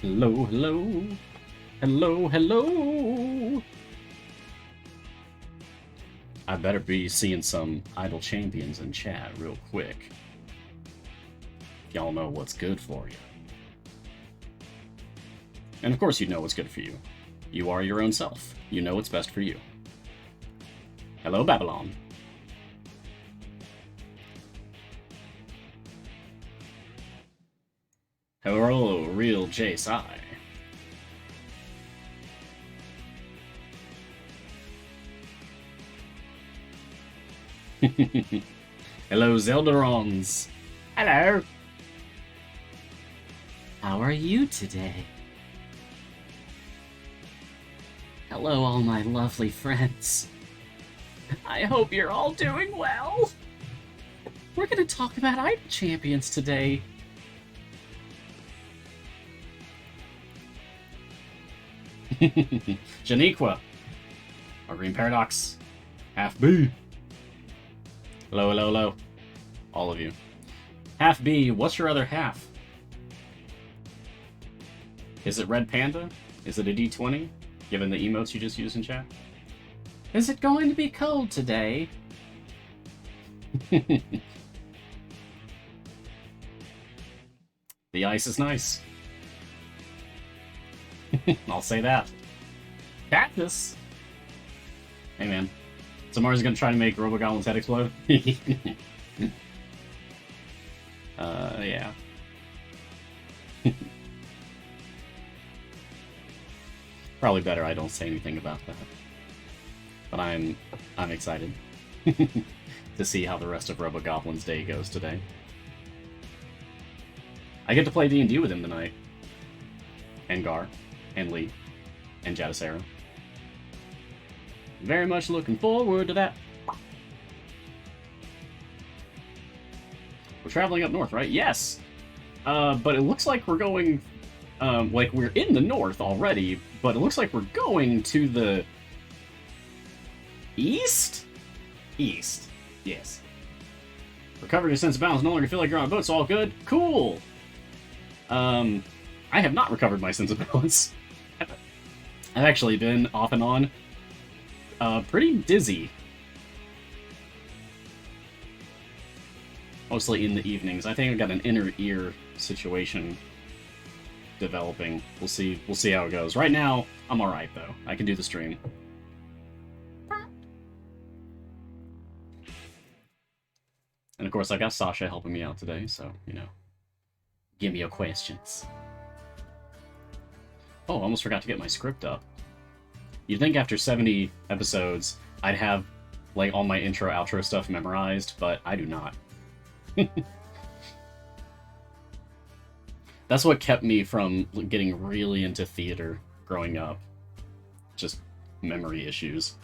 Hello, hello. Hello, hello. I better be seeing some idle champions in chat real quick. Y'all know what's good for you. And of course you know what's good for you. You are your own self. You know what's best for you. Hello, Babylon. Hello, real JSI. Hello, Zeldarons. Hello. How are you today? Hello, all my lovely friends. I hope you're all doing well. We're going to talk about idol champions today. Janiqua. Our Green Paradox. Half B. Hello, hello, hello. All of you. Half B, what's your other half? Is it Red Panda? Is it a D20? Given the emotes you just used in chat? Is it going to be cold today? The ice is nice. I'll say that. Cactus! Hey man. Samara's gonna try to make Robogoblin's head explode? Yeah. Probably better I don't say anything about that. But I'm excited to see how the rest of Robogoblin's day goes today. I get to play D&D with him tonight. And Gar. And Lee. And Jadisera. Very much looking forward to that. We're traveling up north, right? Yes! But it looks like we're going... like, we're in the north already, but it looks like we're going to the... east? East. Yes. Recovered your sense of balance. No longer feel like you're on a boat, so all good. Cool! I have not recovered my sense of balance. I've actually been off and on pretty dizzy. Mostly in the evenings. I think I've got an inner ear situation developing. We'll see how it goes. Right now, I'm alright though. I can do the stream. And of course I got Sasha helping me out today, so, you know. Give me your questions. Oh, I almost forgot to get my script up. You'd think after 70 episodes, I'd have, like, all my intro, outro stuff memorized, but I do not. That's what kept me from getting really into theater growing up. Just memory issues.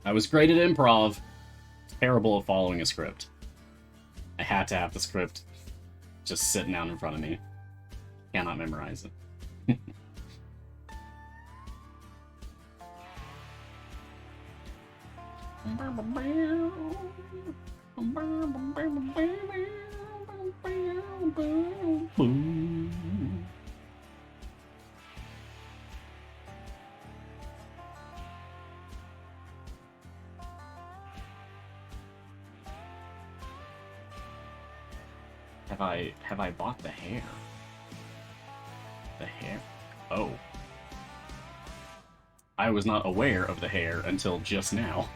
I was great at improv, terrible at following a script. I had to have the script just sitting down in front of me. Cannot memorize it. Have I bought the hair? The hair? Oh. I was not aware of the hair until just now.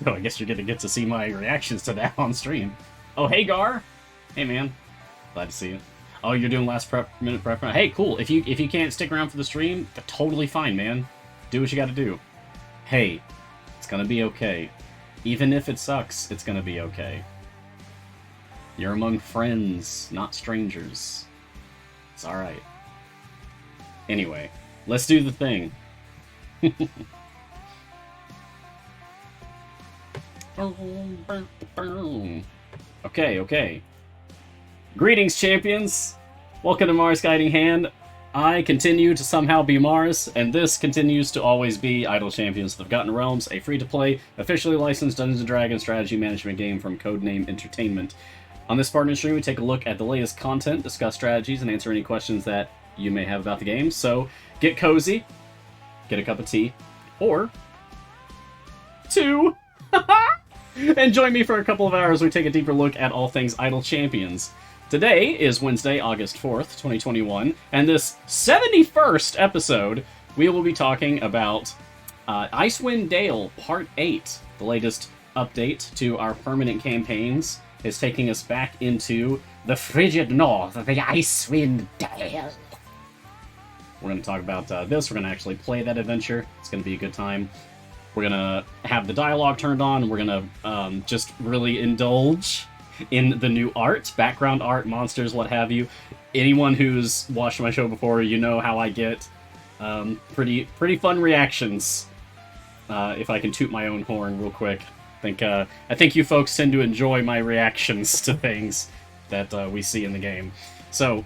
So I guess you're gonna get to see my reactions to that on stream. Oh, hey Gar! Hey man. Glad to see you. Oh, you're doing last minute prep? Hey, cool. If you can't stick around for the stream, totally fine, man. Do what you gotta do. Hey, it's gonna be okay. Even if it sucks, it's gonna be okay. You're among friends, not strangers. It's alright. Anyway, let's do the thing. Okay. Greetings, champions! Welcome to Mars Guiding Hand. I continue to somehow be Mars, and this continues to always be Idle Champions of the Forgotten Realms, a free-to-play, officially licensed Dungeons & Dragons strategy management game from Codename Entertainment. On this partner stream, we take a look at the latest content, discuss strategies, and answer any questions that you may have about the game. So get cozy, get a cup of tea, or two, and join me for a couple of hours. We take a deeper look at all things Idle Champions. Today is Wednesday, August 4th, 2021, and this 71st episode, we will be talking about Icewind Dale Part 8. The latest update to our permanent campaigns is taking us back into the frigid north of the Icewind Dale. We're going to talk about this. We're going to actually play that adventure. It's going to be a good time. We're going to have the dialogue turned on, and we're going to just really indulge in the new art, background art, monsters, what have you. Anyone who's watched my show before, you know how I get pretty fun reactions. If I can toot my own horn real quick. I think you folks tend to enjoy my reactions to things that we see in the game. So,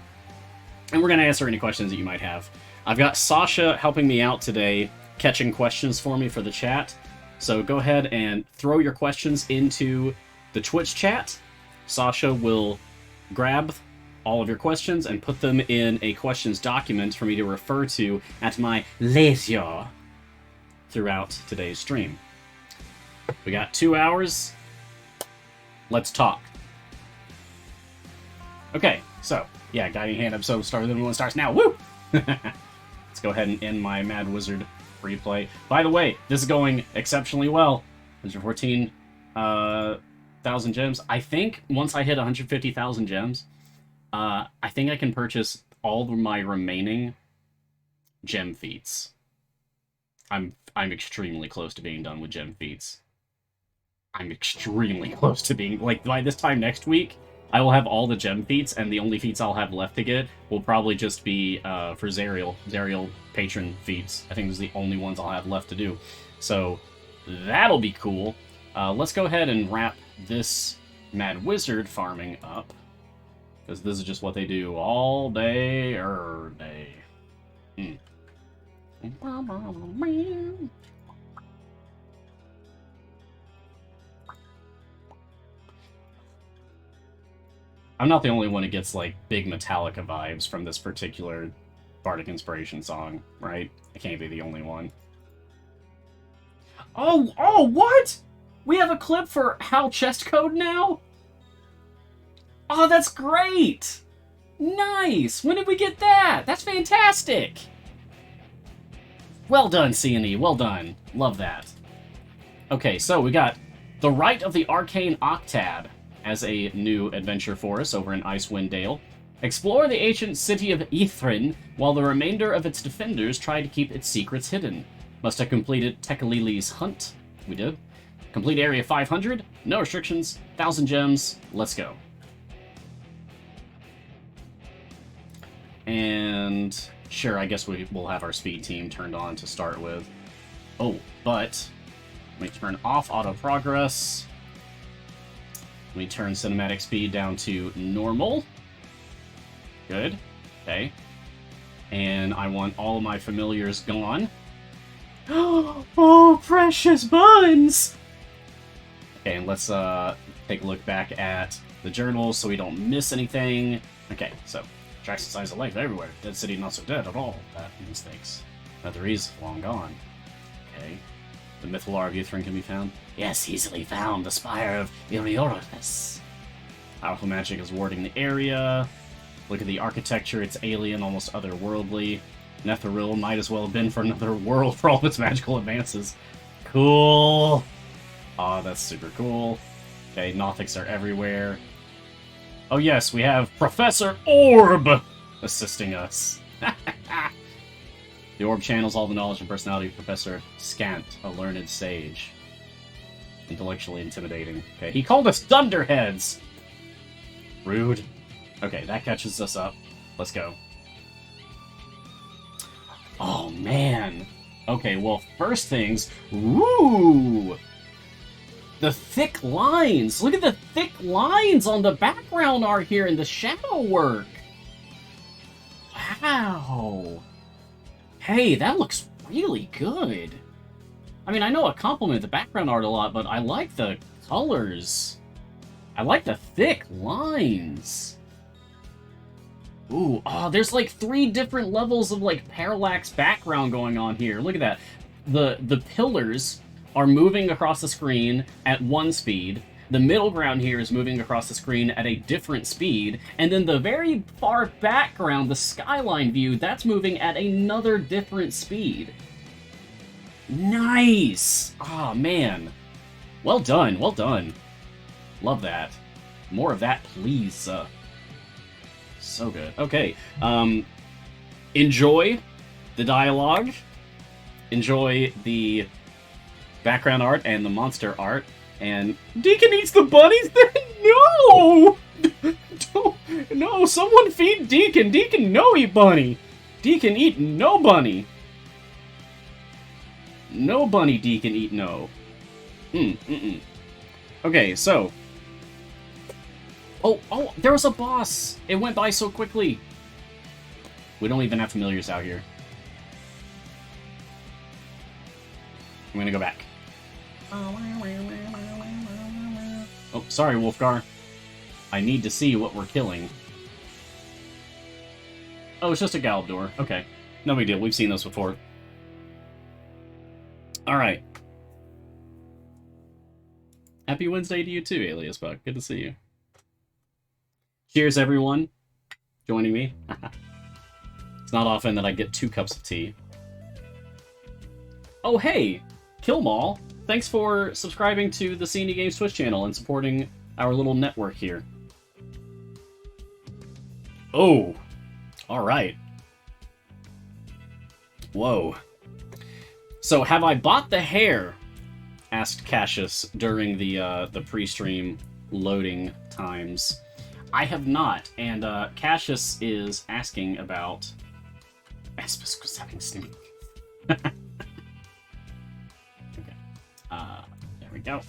and we're going to answer any questions that you might have. I've got Sasha helping me out today, catching questions for me for the chat. So go ahead and throw your questions into the Twitch chat. Sasha will grab all of your questions and put them in a questions document for me to refer to at my leisure throughout today's stream. We got 2 hours. Let's talk. Okay, so, yeah, Guiding Hand episode started, everyone starts now. Woo! Let's go ahead and end my Mad Wizard replay. By the way, this is going exceptionally well. 114,000 gems. I think once I hit 150,000 gems, I think I can purchase all of my remaining gem feats. I'm extremely close to being done with gem feats. I'm extremely close to being, like, by this time next week, I will have all the gem feats, and the only feats I'll have left to get will probably just be for Zariel patron feats. I think those are the only ones I'll have left to do. So, that'll be cool. Let's go ahead and wrap this Mad Wizard farming up, because this is just what they do all day, day. I'm not the only one who gets, like, big Metallica vibes from this particular Bardic Inspiration song, right? I can't be the only one. Oh, what? We have a clip for Hal Chest Code now? Oh, that's great! Nice! When did we get that? That's fantastic! Well done, C&E. Well done. Love that. Okay, so we got The Rite of the Arcane Octad as a new adventure for us over in Icewind Dale. Explore the ancient city of Ithrin while the remainder of its defenders try to keep its secrets hidden. Must have completed Tekalili's hunt. We did. Complete area 500. No restrictions. 1,000 gems. Let's go. And sure, I guess we'll have our speed team turned on to start with. Oh, but let me turn off auto progress. Let me turn cinematic speed down to normal. Good. Okay. And I want all of my familiars gone. Oh, precious buns! Okay, and let's take a look back at the journals so we don't miss anything. Okay, so tracks and signs of life everywhere. Dead city not so dead at all. That means things. Netherese long gone. Okay. The Mythalar of Ithrin can be found. Yes, easily found. The Spire of Iriorithus. Powerful magic is warding the area. Look at the architecture. It's alien, almost otherworldly. Netheril might as well have been for another world for all of its magical advances. Cool. Aw, that's super cool. Okay, Nothics are everywhere. Oh yes, we have Professor Orb assisting us. The Orb channels all the knowledge and personality of Professor Scant, a learned sage. Intellectually intimidating. Okay, he called us Thunderheads! Rude. Okay, that catches us up. Let's go. Oh, man. Okay, well, first things... Ooh! The thick lines! Look at the thick lines on the background art here in the shadow work! Wow! Hey, that looks really good! I mean, I know I compliment the background art a lot, but I like the colors. I like the thick lines. Ooh, oh, there's like 3 different levels of like parallax background going on here. Look at that. The pillars are moving across the screen at 1 speed. The middle ground here is moving across the screen at a different speed. And then the very far background, the skyline view, that's moving at another different speed. Nice! Oh, man. Well done, well done. Love that. More of that, please. So good. Okay. Enjoy the dialogue. Enjoy the background art and the monster art. And Deacon eats the bunnies? No! No, someone feed Deacon. Deacon no eat bunny. Deacon eat no bunny. No bunny Deacon eat no. Okay, so. Oh, there was a boss! It went by so quickly. We don't even have familiars out here. I'm gonna go back. Oh, sorry, Wolfgar. I need to see what we're killing. Oh, it's just a Galabdor. Okay. No big deal. We've seen those before. Alright. Happy Wednesday to you too, Alias Buck. Good to see you. Cheers, everyone. Joining me. It's not often that I get 2 cups of tea. Oh, hey! Killmall. Thanks for subscribing to the C&D Games Twitch channel and supporting our little network here. Oh! Alright. Whoa. So, have I bought the hair? Asked Cassius during the pre-stream loading times. I have not, and Cassius is asking about Espus was having snake. Okay. There we go.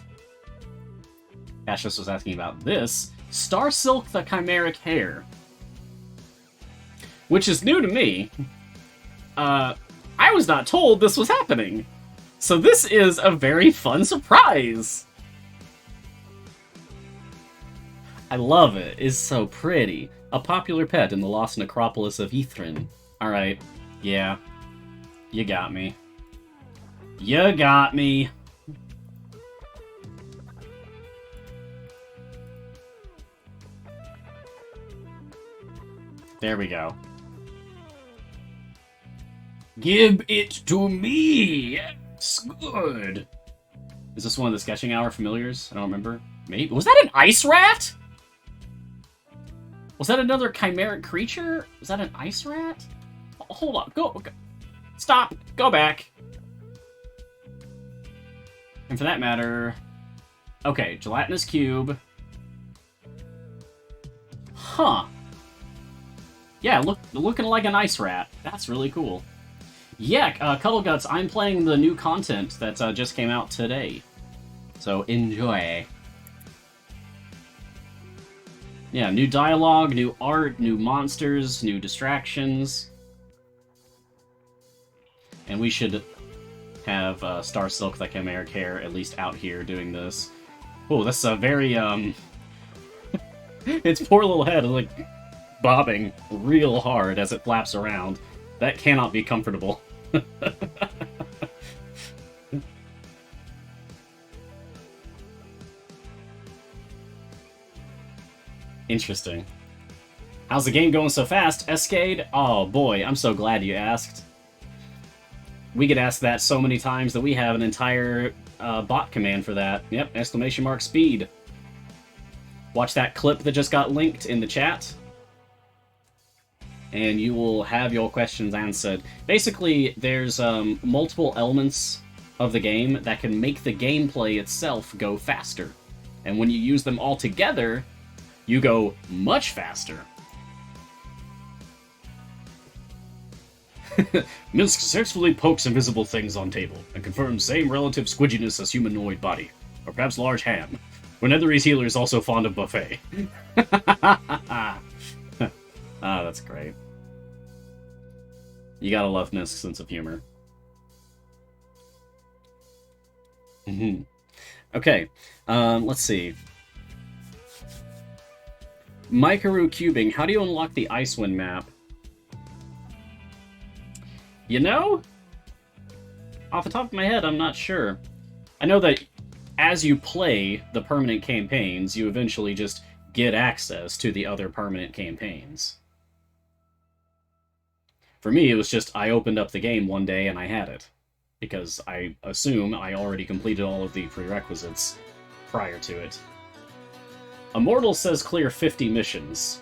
Cassius was asking about this Star Silk the Chimeric hair, which is new to me. I was not told this was happening. So this is a very fun surprise. I love it. It's so pretty. A popular pet in the lost necropolis of Ithrin. Alright. Yeah. You got me. You got me. There we go. Give it to me! Yes, good. Is this one of the sketching hour familiars? I don't remember. Maybe. Was that an ice rat? Was that another chimeric creature? Was that an ice rat? Oh, hold on. Go. Stop. Go back. And for that matter... Okay, gelatinous cube. Huh. Yeah, looking like an ice rat. That's really cool. Yeah, Cuddle Guts, I'm playing the new content that just came out today. So, enjoy. Yeah, new dialogue, new art, new monsters, new distractions. And we should have Star Silk, the Chimeric hair, at least out here doing this. Oh, that's a very, its poor little head is, like, bobbing real hard as it flaps around. That cannot be comfortable. Interesting. How's the game going so fast, Escade? Oh boy, I'm so glad you asked. We get asked that so many times that we have an entire bot command for that. Yep, ! speed. Watch that clip that just got linked in the chat, and you will have your questions answered. Basically, there's multiple elements of the game that can make the gameplay itself go faster. And when you use them all together, you go much faster. Misk successfully pokes invisible things on table, and confirms same relative squidginess as humanoid body. Or perhaps large ham. For Netherese healer is also fond of buffet. Ah, that's great. You gotta love Misk's sense of humor. Okay, let's see. Mikaru cubing. How do you unlock the Icewind map? You know? Off the top of my head, I'm not sure. I know that as you play the permanent campaigns, you eventually just get access to the other permanent campaigns. For me, it was just I opened up the game one day and I had it. Because I assume I already completed all of the prerequisites prior to it. Immortal says clear 50 missions.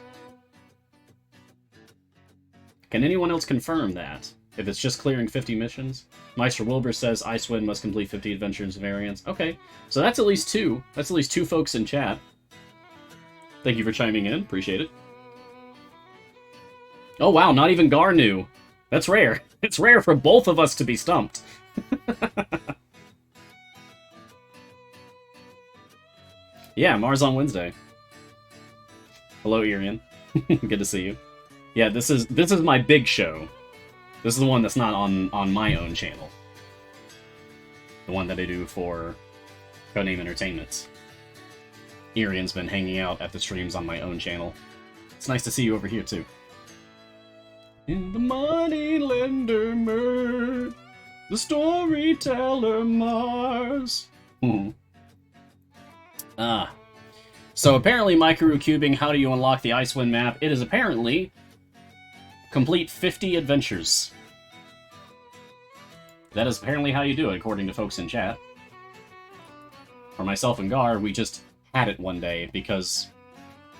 Can anyone else confirm that? If it's just clearing 50 missions? Meister Wilbur says Icewind must complete 50 adventures variants. Okay, so that's at least two. That's at least two folks in chat. Thank you for chiming in. Appreciate it. Oh wow, not even Gar knew. That's rare. It's rare for both of us to be stumped. Yeah, Mars on Wednesday. Hello, Irian. Good to see you. Yeah, this is my big show. This is the one that's not on my own channel. The one that I do for Codename Entertainment. Irian's been hanging out at the streams on my own channel. It's nice to see you over here, too. In the moneylender mode, the storyteller Mars. So apparently Mikaru cubing, how do you unlock the Icewind map? It is apparently complete 50 adventures. That is apparently how you do it, according to folks in chat. For myself and Gar, we just had it one day because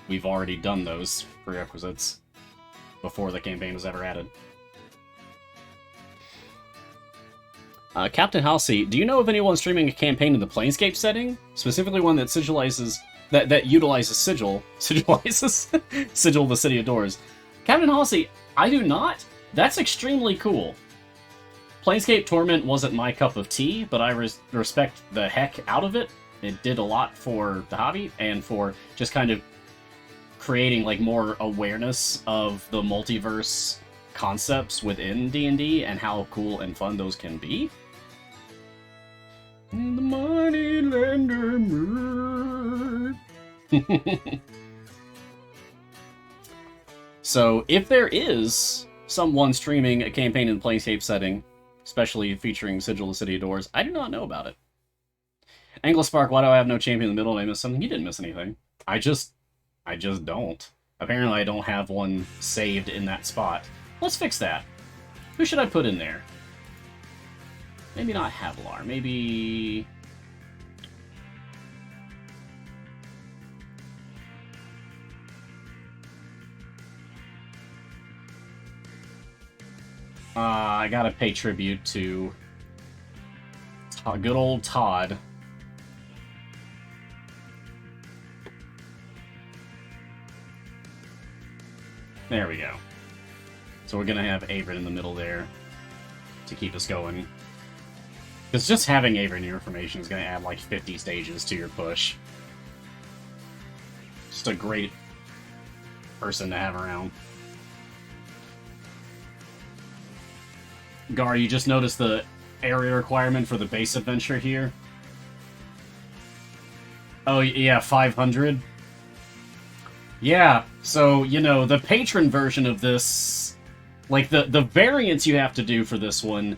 we've already done those prerequisites before the campaign was ever added. Captain Halsey, do you know of anyone streaming a campaign in the Planescape setting? Specifically one that sigilizes... that utilizes Sigil... Sigilizes? Sigil the City Adores. Captain Halsey, I do not. That's extremely cool. Planescape Torment wasn't my cup of tea, but I respect the heck out of it. It did a lot for the hobby, and for just kind of creating like more awareness of the multiverse concepts within D&D and how cool and fun those can be. The moneylender mood. So, if there is someone streaming a campaign in the Planescape setting, especially featuring Sigil the City Adores, I do not know about it. Anglospark, why do I have no champion in the middle? Did I miss something? You didn't miss anything. I just don't. Apparently I don't have one saved in that spot. Let's fix that. Who should I put in there? Maybe not Havilar. Maybe... I gotta pay tribute to good old Todd. There we go. So we're gonna have Averin in the middle there to keep us going. Because just having Averin in your formation is gonna add like 50 stages to your push. Just a great person to have around. Gar, you just noticed the area requirement for the base adventure here? Oh, yeah, 500? Yeah, so, you know, the patron version of this, like, the variants you have to do for this one,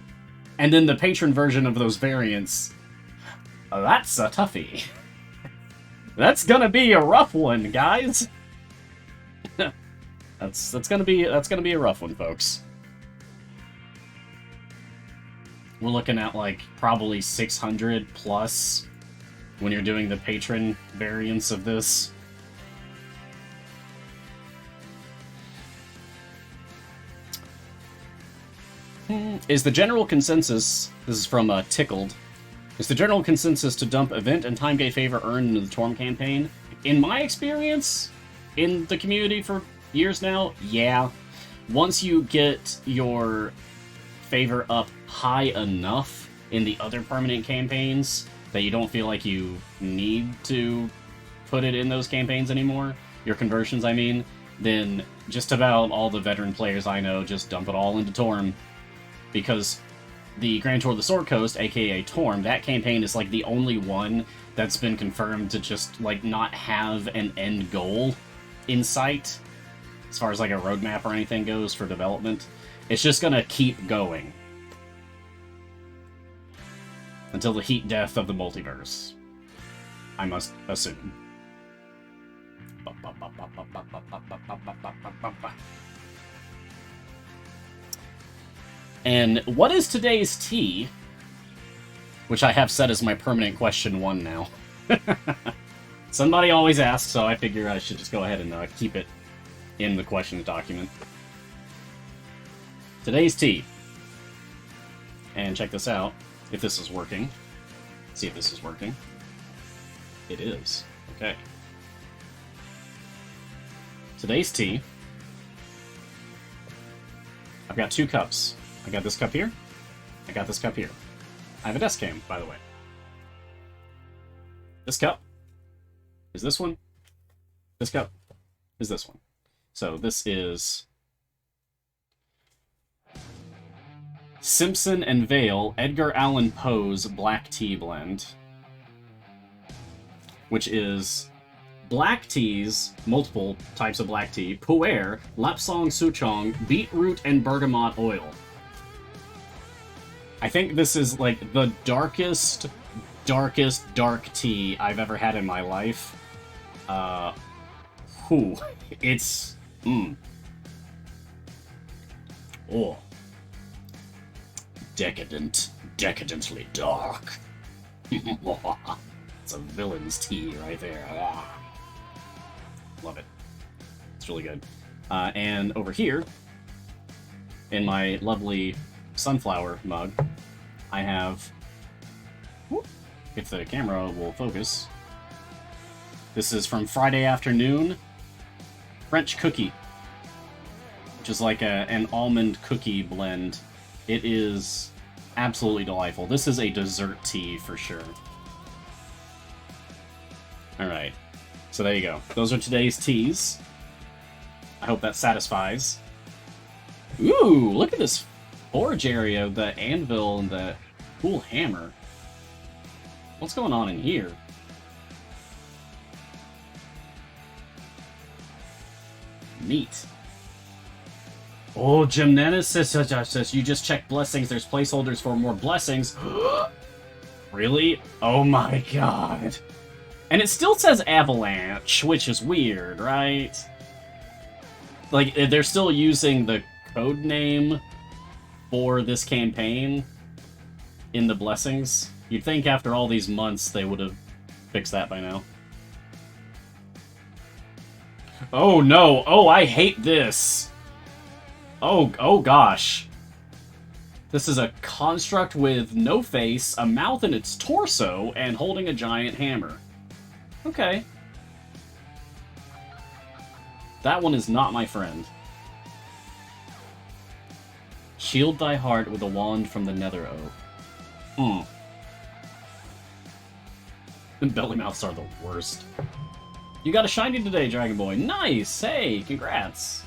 and then the patron version of those variants, that's a toughie. That's gonna be a rough one, guys! that's gonna be a rough one, folks. We're looking at, like, probably 600 plus when you're doing the patron variants of this. Is the general consensus, this is from Tickled, is the general consensus to dump event and time gate favor earned into the Torm campaign? In my experience, in the community for years now, yeah. Once you get your favor up high enough in the other permanent campaigns that you don't feel like you need to put it in those campaigns anymore, your conversions, I mean, then just about all the veteran players I know just dump it all into Torm. Because the Grand Tour of the Sword Coast, aka Torm, that campaign is like the only one that's been confirmed to just like not have an end goal insight as far as like a roadmap or anything goes for development. It's just gonna keep going until the heat death of the multiverse, I must assume. And what is today's tea? Which I have set as my permanent question 1 now. Somebody always asks, so I figure I should just go ahead and keep it in the questions document. Today's tea. And check this out, if this is working. See if this is working. It is. Okay. Today's tea. I've got 2 cups. I got this cup here. I got this cup here. I have a desk cam, by the way. This cup is this one. This cup is this one. So this is Simpson and Vale Edgar Allan Poe's Black Tea Blend, which is black teas, multiple types of black tea, pu'er, lapsang souchong, beetroot, and bergamot oil. I think this is like the darkest dark tea I've ever had in my life. It's, oh. Decadently dark. It's a villain's tea right there. Love it. It's really good. And over here, in my lovely sunflower mug, I have, if the camera will focus, this is from Friday Afternoon, French Cookie, which is like an almond cookie blend. It is absolutely delightful. This is a dessert tea for sure. Alright, so there you go. Those are today's teas. I hope that satisfies. Ooh, look at this forge area, the anvil and the cool hammer. What's going on in here? Neat. Oh, Gymnesis says you just checked blessings. There's placeholders for more blessings. Really? Oh my god. And it still says Avalanche, which is weird, right? Like, they're still using the code name for this campaign in the blessings. You'd think after all these months they would have fixed that by now. Oh no! Oh, I hate this! Oh gosh. This is a construct with no face, a mouth in its torso, and holding a giant hammer. Okay. That one is not my friend. Shield thy heart with a wand from the nether oak. Belly mouths are the worst. You got a shiny today, Dragon Boy. Nice! Hey, congrats!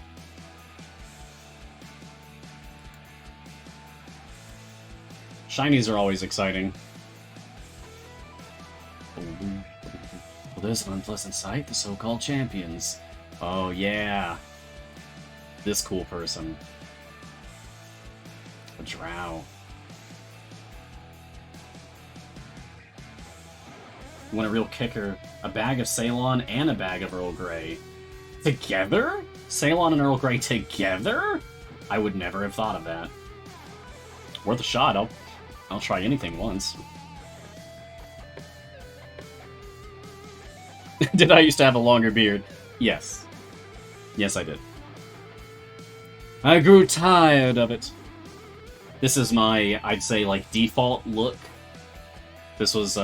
Shinies are always exciting. Well, there's an unpleasant sight, the so-called champions. Oh, yeah. This cool person. A drow. You want a real kicker? A bag of Ceylon and a bag of Earl Grey. Together? Ceylon and Earl Grey together? I would never have thought of that. Worth a shot, I'll try anything once. Did I used to have a longer beard? Yes. Yes, I did. I grew tired of it. This is my, I'd say, like, default look. This was,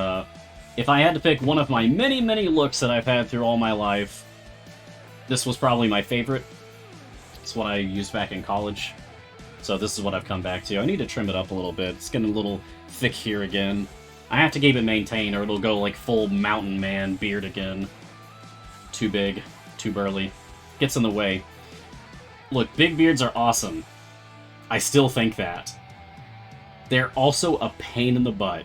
if I had to pick one of my many, many looks that I've had through all my life, this was probably my favorite. It's what I used back in college. So this is what I've come back to. I need to trim it up a little bit. It's getting a little thick here again. I have to keep it maintained or it'll go like full mountain man beard again. Too big, too burly. Gets in the way. Look, big beards are awesome. I still think that. They're also a pain in the butt.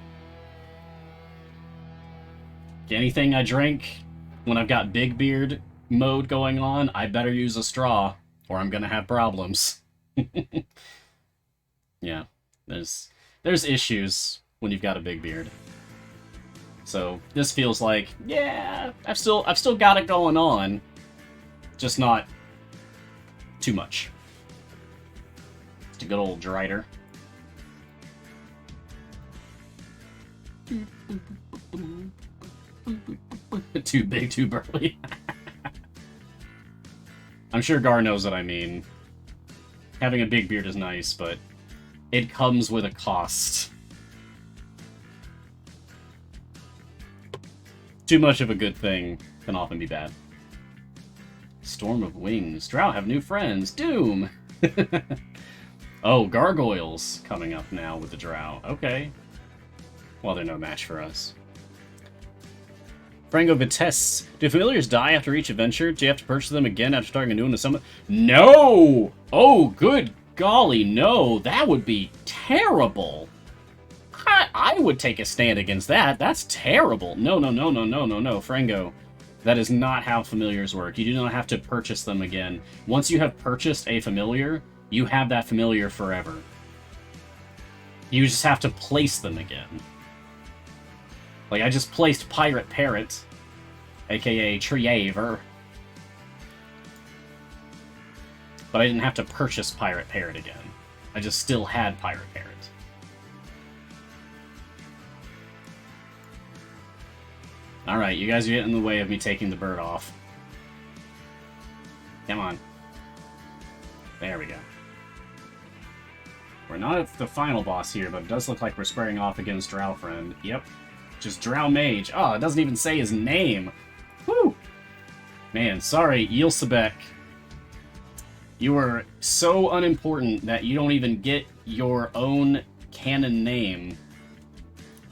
Anything I drink when I've got big beard mode going on, I better use a straw, or I'm gonna have problems. Yeah, there's issues when you've got a big beard. So this feels like, yeah, I've still got it going on, just not too much. Just a good old Drider. Too big, too burly. I'm sure Gar knows what I mean. Having a big beard is nice, but it comes with a cost. Too much of a good thing can often be bad. Storm of Wings. Drow have new friends. Doom! Oh, Gargoyles coming up now with the Drow. Okay. Well, they're no match for us. Frango Vitesse. Do familiars die after each adventure? Do you have to purchase them again after starting a new one to summon? No! Oh, good golly, no. That would be terrible. I would take a stand against that. That's terrible. No, Frango. That is not how familiars work. You do not have to purchase them again. Once you have purchased a familiar, you have that familiar forever. You just have to place them again. Like, I just placed Pirate Parrot, aka Triaver. But I didn't have to purchase Pirate Parrot again. I just still had Pirate Parrot. Alright, you guys are getting in the way of me taking the bird off. Come on. There we go. We're not at the final boss here, but it does look like we're squaring off against Drow Friend. Yep. Just Drow Mage. Oh, it doesn't even say his name. Woo! Man, sorry, Yilsebek. You are so unimportant that you don't even get your own canon name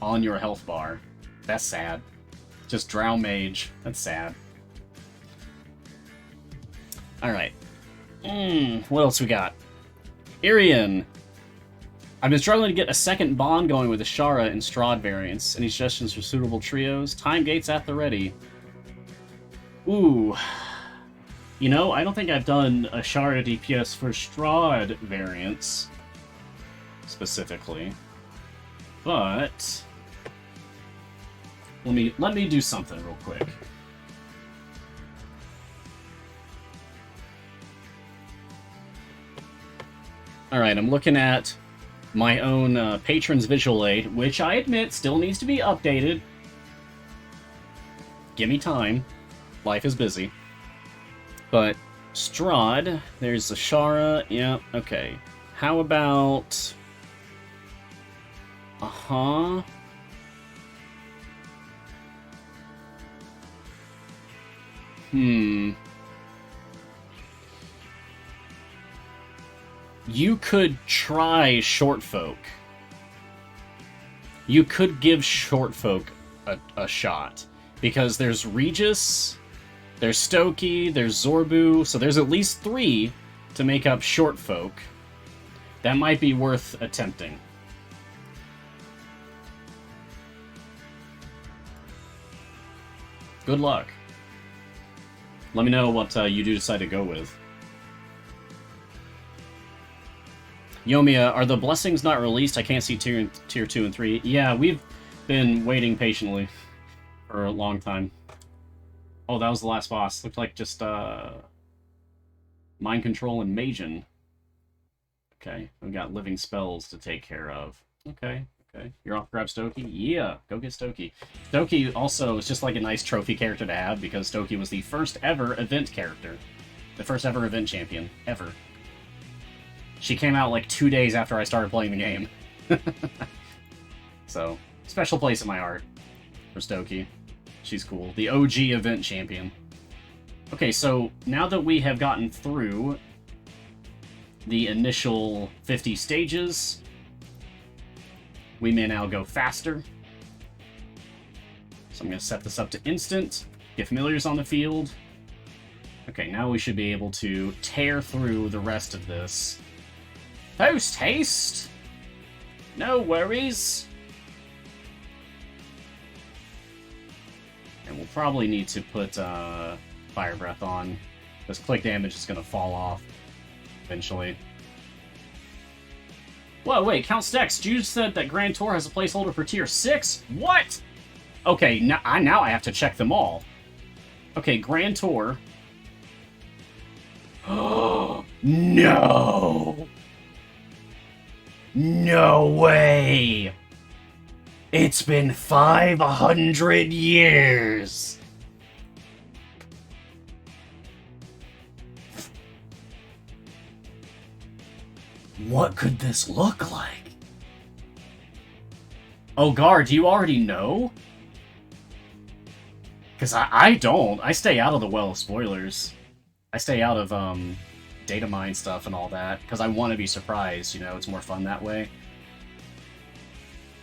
on your health bar. That's sad. Just Drow Mage. That's sad. Alright. What else we got? Irian. I've been struggling to get a second bond going with the Shara and Strahd variants. Any suggestions for suitable trios? Time gates at the ready. Ooh. You know, I don't think I've done a Shara DPS for Strahd variants. Specifically. But let me do something real quick. Alright, I'm looking at my own Patron's Visual Aid, which I admit still needs to be updated. Give me time. Life is busy. But Strahd, there's the Shara, yeah, okay. How about... Uh-huh. You could try Shortfolk. You could give Shortfolk a shot. Because there's Regis, there's Stokey, there's Zorbu, so there's at least 3 to make up Shortfolk. That might be worth attempting. Good luck. Let me know what you do decide to go with. Yomiya, are the blessings not released? I can't see tier 2 and 3. Yeah, we've been waiting patiently for a long time. Oh, that was the last boss. Looked like just Mind Control and Magen. Okay, we've got living spells to take care of. Okay. You're off to grab Stokey? Yeah, go get Stokey. Stokey also is just like a nice trophy character to have because Stokey was the first ever event character. The first ever event champion. Ever. She came out like 2 days after I started playing the game. So, special place in my heart for Stokey. She's cool. The OG event champion. Okay, so now that we have gotten through the initial 50 stages, we may now go faster. So I'm going to set this up to instant. Get familiars on the field. Okay, now we should be able to tear through the rest of this. Post haste! No worries. And we'll probably need to put a Fire Breath on. This click damage is going to fall off eventually. Whoa, wait, Count Stex, you said that Grand Tour has a placeholder for Tier 6? What? Okay, now I have to check them all. Okay, Grand Tour. Oh, no! No way! It's been 500 years! What could this look like? Oh, Gar, do you already know? Because I don't. I stay out of the well of spoilers. I stay out of, data mine stuff and all that, because I want to be surprised, you know, it's more fun that way.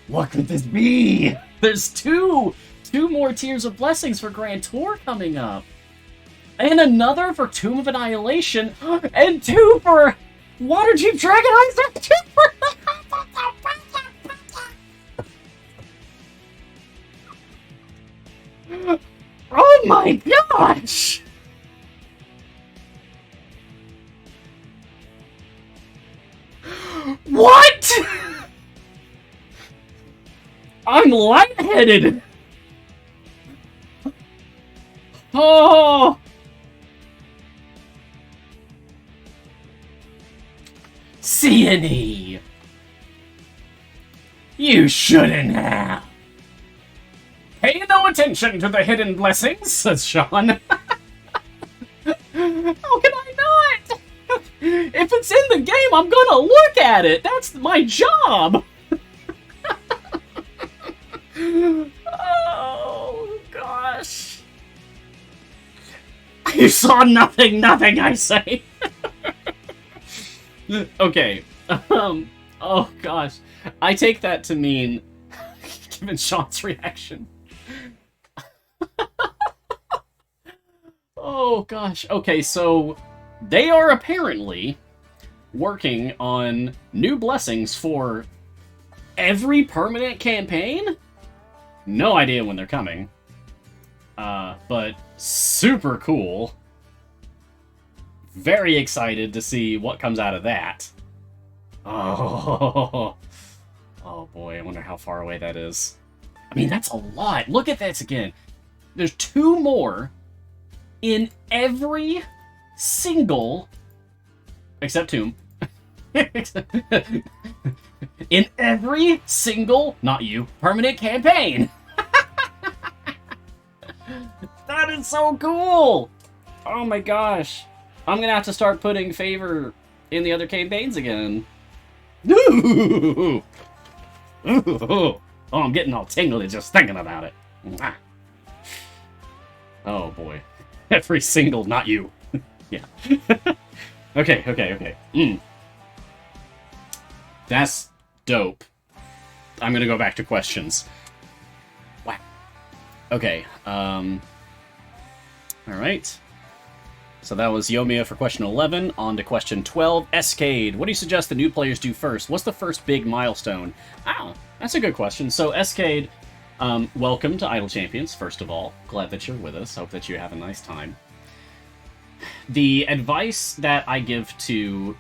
What could this be? There's two more Tiers of Blessings for Grand Tour coming up. And another for Tomb of Annihilation, and 2 for Waterdeep Dragon Eyes. Oh my gosh! What? I'm lightheaded! Oh! C&E! You shouldn't have! Pay no attention to the hidden blessings, says Sean. How can I not? If it's in the game, I'm gonna look at it! That's my job! Oh, gosh. You saw nothing, I say. Okay. Oh, gosh. I take that to mean, given Sean's reaction. Oh, gosh. Okay, so they are apparently working on new blessings for every permanent campaign? No idea when they're coming. But super cool. Very excited to see what comes out of that. Oh, oh boy, I wonder how far away that is. I mean, that's a lot. Look at this again. There's 2 more in every single, except Tomb. In every single, not you, permanent campaign. That is so cool. Oh my gosh. I'm gonna have to start putting favor in the other campaigns again. Ooh. Ooh. Oh, I'm getting all tingly just thinking about it. Oh boy. Every single, not you. Yeah. Okay. That's dope. I'm gonna go back to questions. Wow. Okay, alright. So that was Yomiya for question 11. On to question 12. Escade. What do you suggest the new players do first? What's the first big milestone? Oh, that's a good question. So, Escade, welcome to Idle Champions, first of all. Glad that you're with us. Hope that you have a nice time. The advice that I give to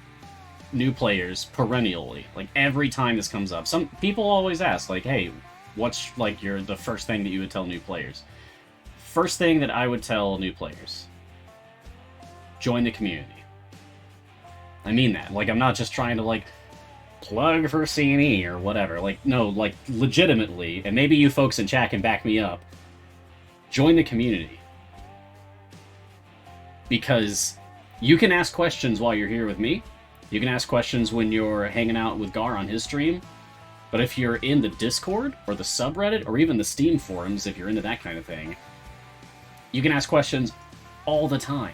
new players perennially, like every time this comes up, some people always ask, like, hey, what's like the first thing that you would tell new players? First thing that I would tell new players: join the community. I mean that. Like, I'm not just trying to, like, plug for C&E or whatever. Like, no, like, legitimately, and maybe you folks in chat can back me up, join the community. Because you can ask questions while you're here with me. You can ask questions when you're hanging out with Gar on his stream. But if you're in the Discord, or the subreddit, or even the Steam forums, if you're into that kind of thing, you can ask questions all the time.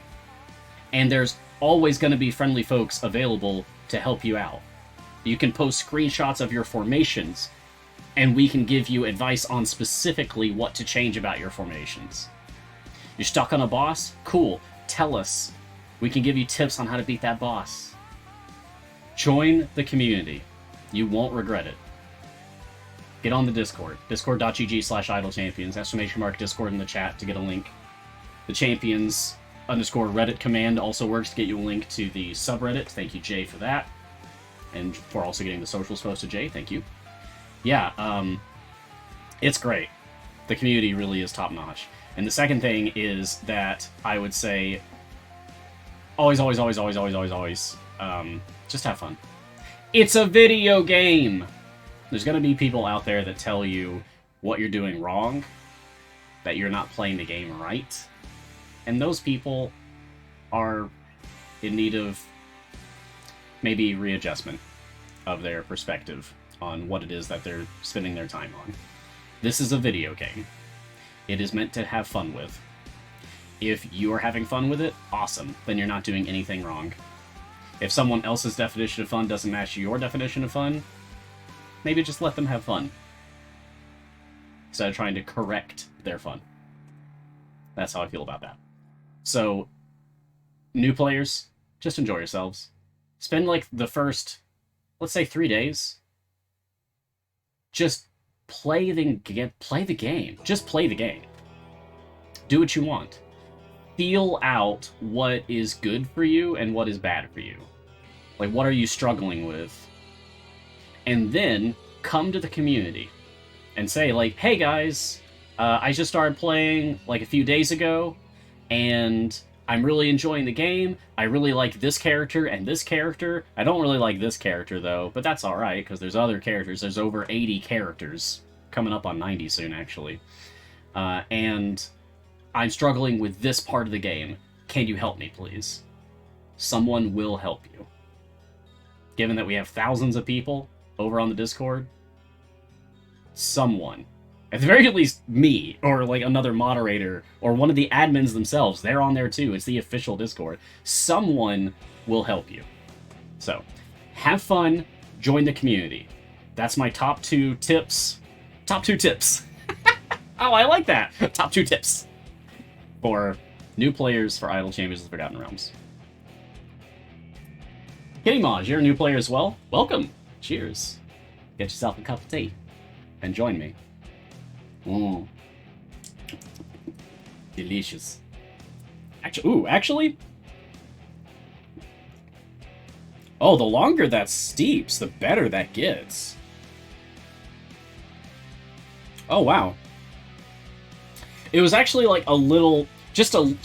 And there's always going to be friendly folks available to help you out. You can post screenshots of your formations, and we can give you advice on specifically what to change about your formations. You're stuck on a boss? Cool. Tell us. We can give you tips on how to beat that boss. Join the community. You won't regret it. Get on the Discord. Discord.gg/idlechampions. !Discord in the chat to get a link. The champions underscore Reddit command also works to get you a link to the subreddit. Thank you, Jay, for that. And for also getting the socials posted, Jay. Thank you. Yeah, it's great. The community really is top-notch. And the second thing is that I would say always, just have fun. It's a video game! There's going to be people out there that tell you what you're doing wrong, that you're not playing the game right, and those people are in need of maybe readjustment of their perspective on what it is that they're spending their time on. This is a video game. It is meant to have fun with. If you are having fun with it, awesome. Then you're not doing anything wrong. If someone else's definition of fun doesn't match your definition of fun, maybe just let them have fun, instead of trying to correct their fun. That's how I feel about that. So, new players, just enjoy yourselves. Spend, like, the first, let's say, 3 days. Just play the game. Just play the game. Do what you want. Feel out what is good for you and what is bad for you. Like, what are you struggling with? And then come to the community and say, like, hey guys, I just started playing like a few days ago, and I'm really enjoying the game. I really like this character and this character. I don't really like this character, though, but that's alright, because there's other characters. There's over 80 characters. Coming up on 90 soon, actually. And I'm struggling with this part of the game. Can you help me, please? Someone will help you. Given that we have thousands of people over on the Discord, someone, at the very least me, or like another moderator, or one of the admins themselves, they're on there too. It's the official Discord. Someone will help you. So, have fun, join the community. That's my top 2 tips. Top 2 tips. Oh, I like that. Top 2 tips for new players for Idle Champions of the Forgotten Realms. Kitty Maj, you're a new player as well. Welcome. Cheers. Get yourself a cup of tea and join me. Delicious. Actually. Oh, the longer that steeps, the better that gets. Oh, wow. It was actually like a little, just a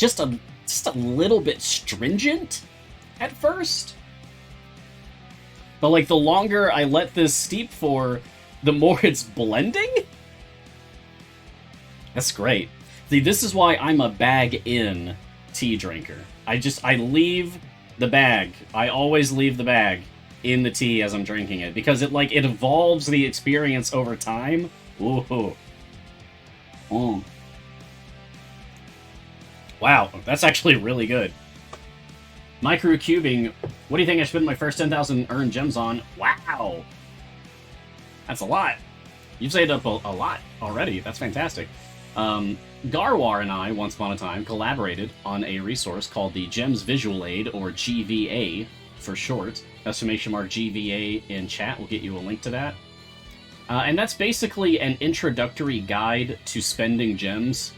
little bit stringent at first. But like the longer I let this steep for, the more it's blending. That's great. See, this is why I'm a bag-in tea drinker. I leave the bag. I always leave the bag in the tea as I'm drinking it, because it evolves the experience over time. Ooh. Wow, that's actually really good. Micro cubing, what do you think I spent my first 10,000 earned gems on? Wow! That's a lot. You've saved up a lot already. That's fantastic. Garwar and I, once upon a time, collaborated on a resource called the Gems Visual Aid, or GVA for short. Exclamation mark GVA in chat will get you a link to that. And that's basically an introductory guide to spending gems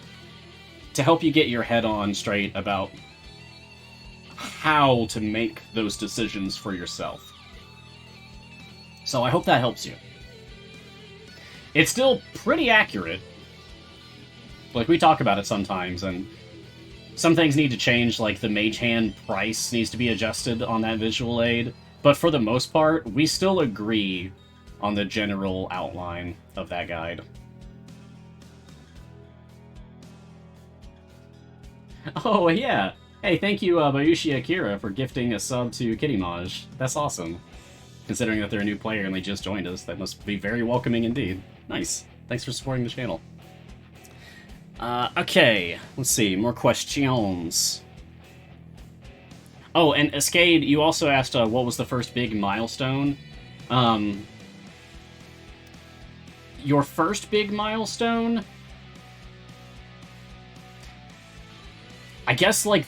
to help you get your head on straight about how to make those decisions for yourself. So I hope that helps you. It's still pretty accurate. Like, we talk about it sometimes, and some things need to change, like the mage hand price needs to be adjusted on that visual aid, but for the most part, we still agree on the general outline of that guide. Oh, yeah! Hey, thank you, Bayushi Akira, for gifting a sub to Kitty Maj. That's awesome. Considering that they're a new player and they just joined us, that must be very welcoming indeed. Nice. Thanks for supporting the channel. Okay, let's see, more questions. Oh, and Escade, you also asked what was the first big milestone. Your first big milestone? I guess, like,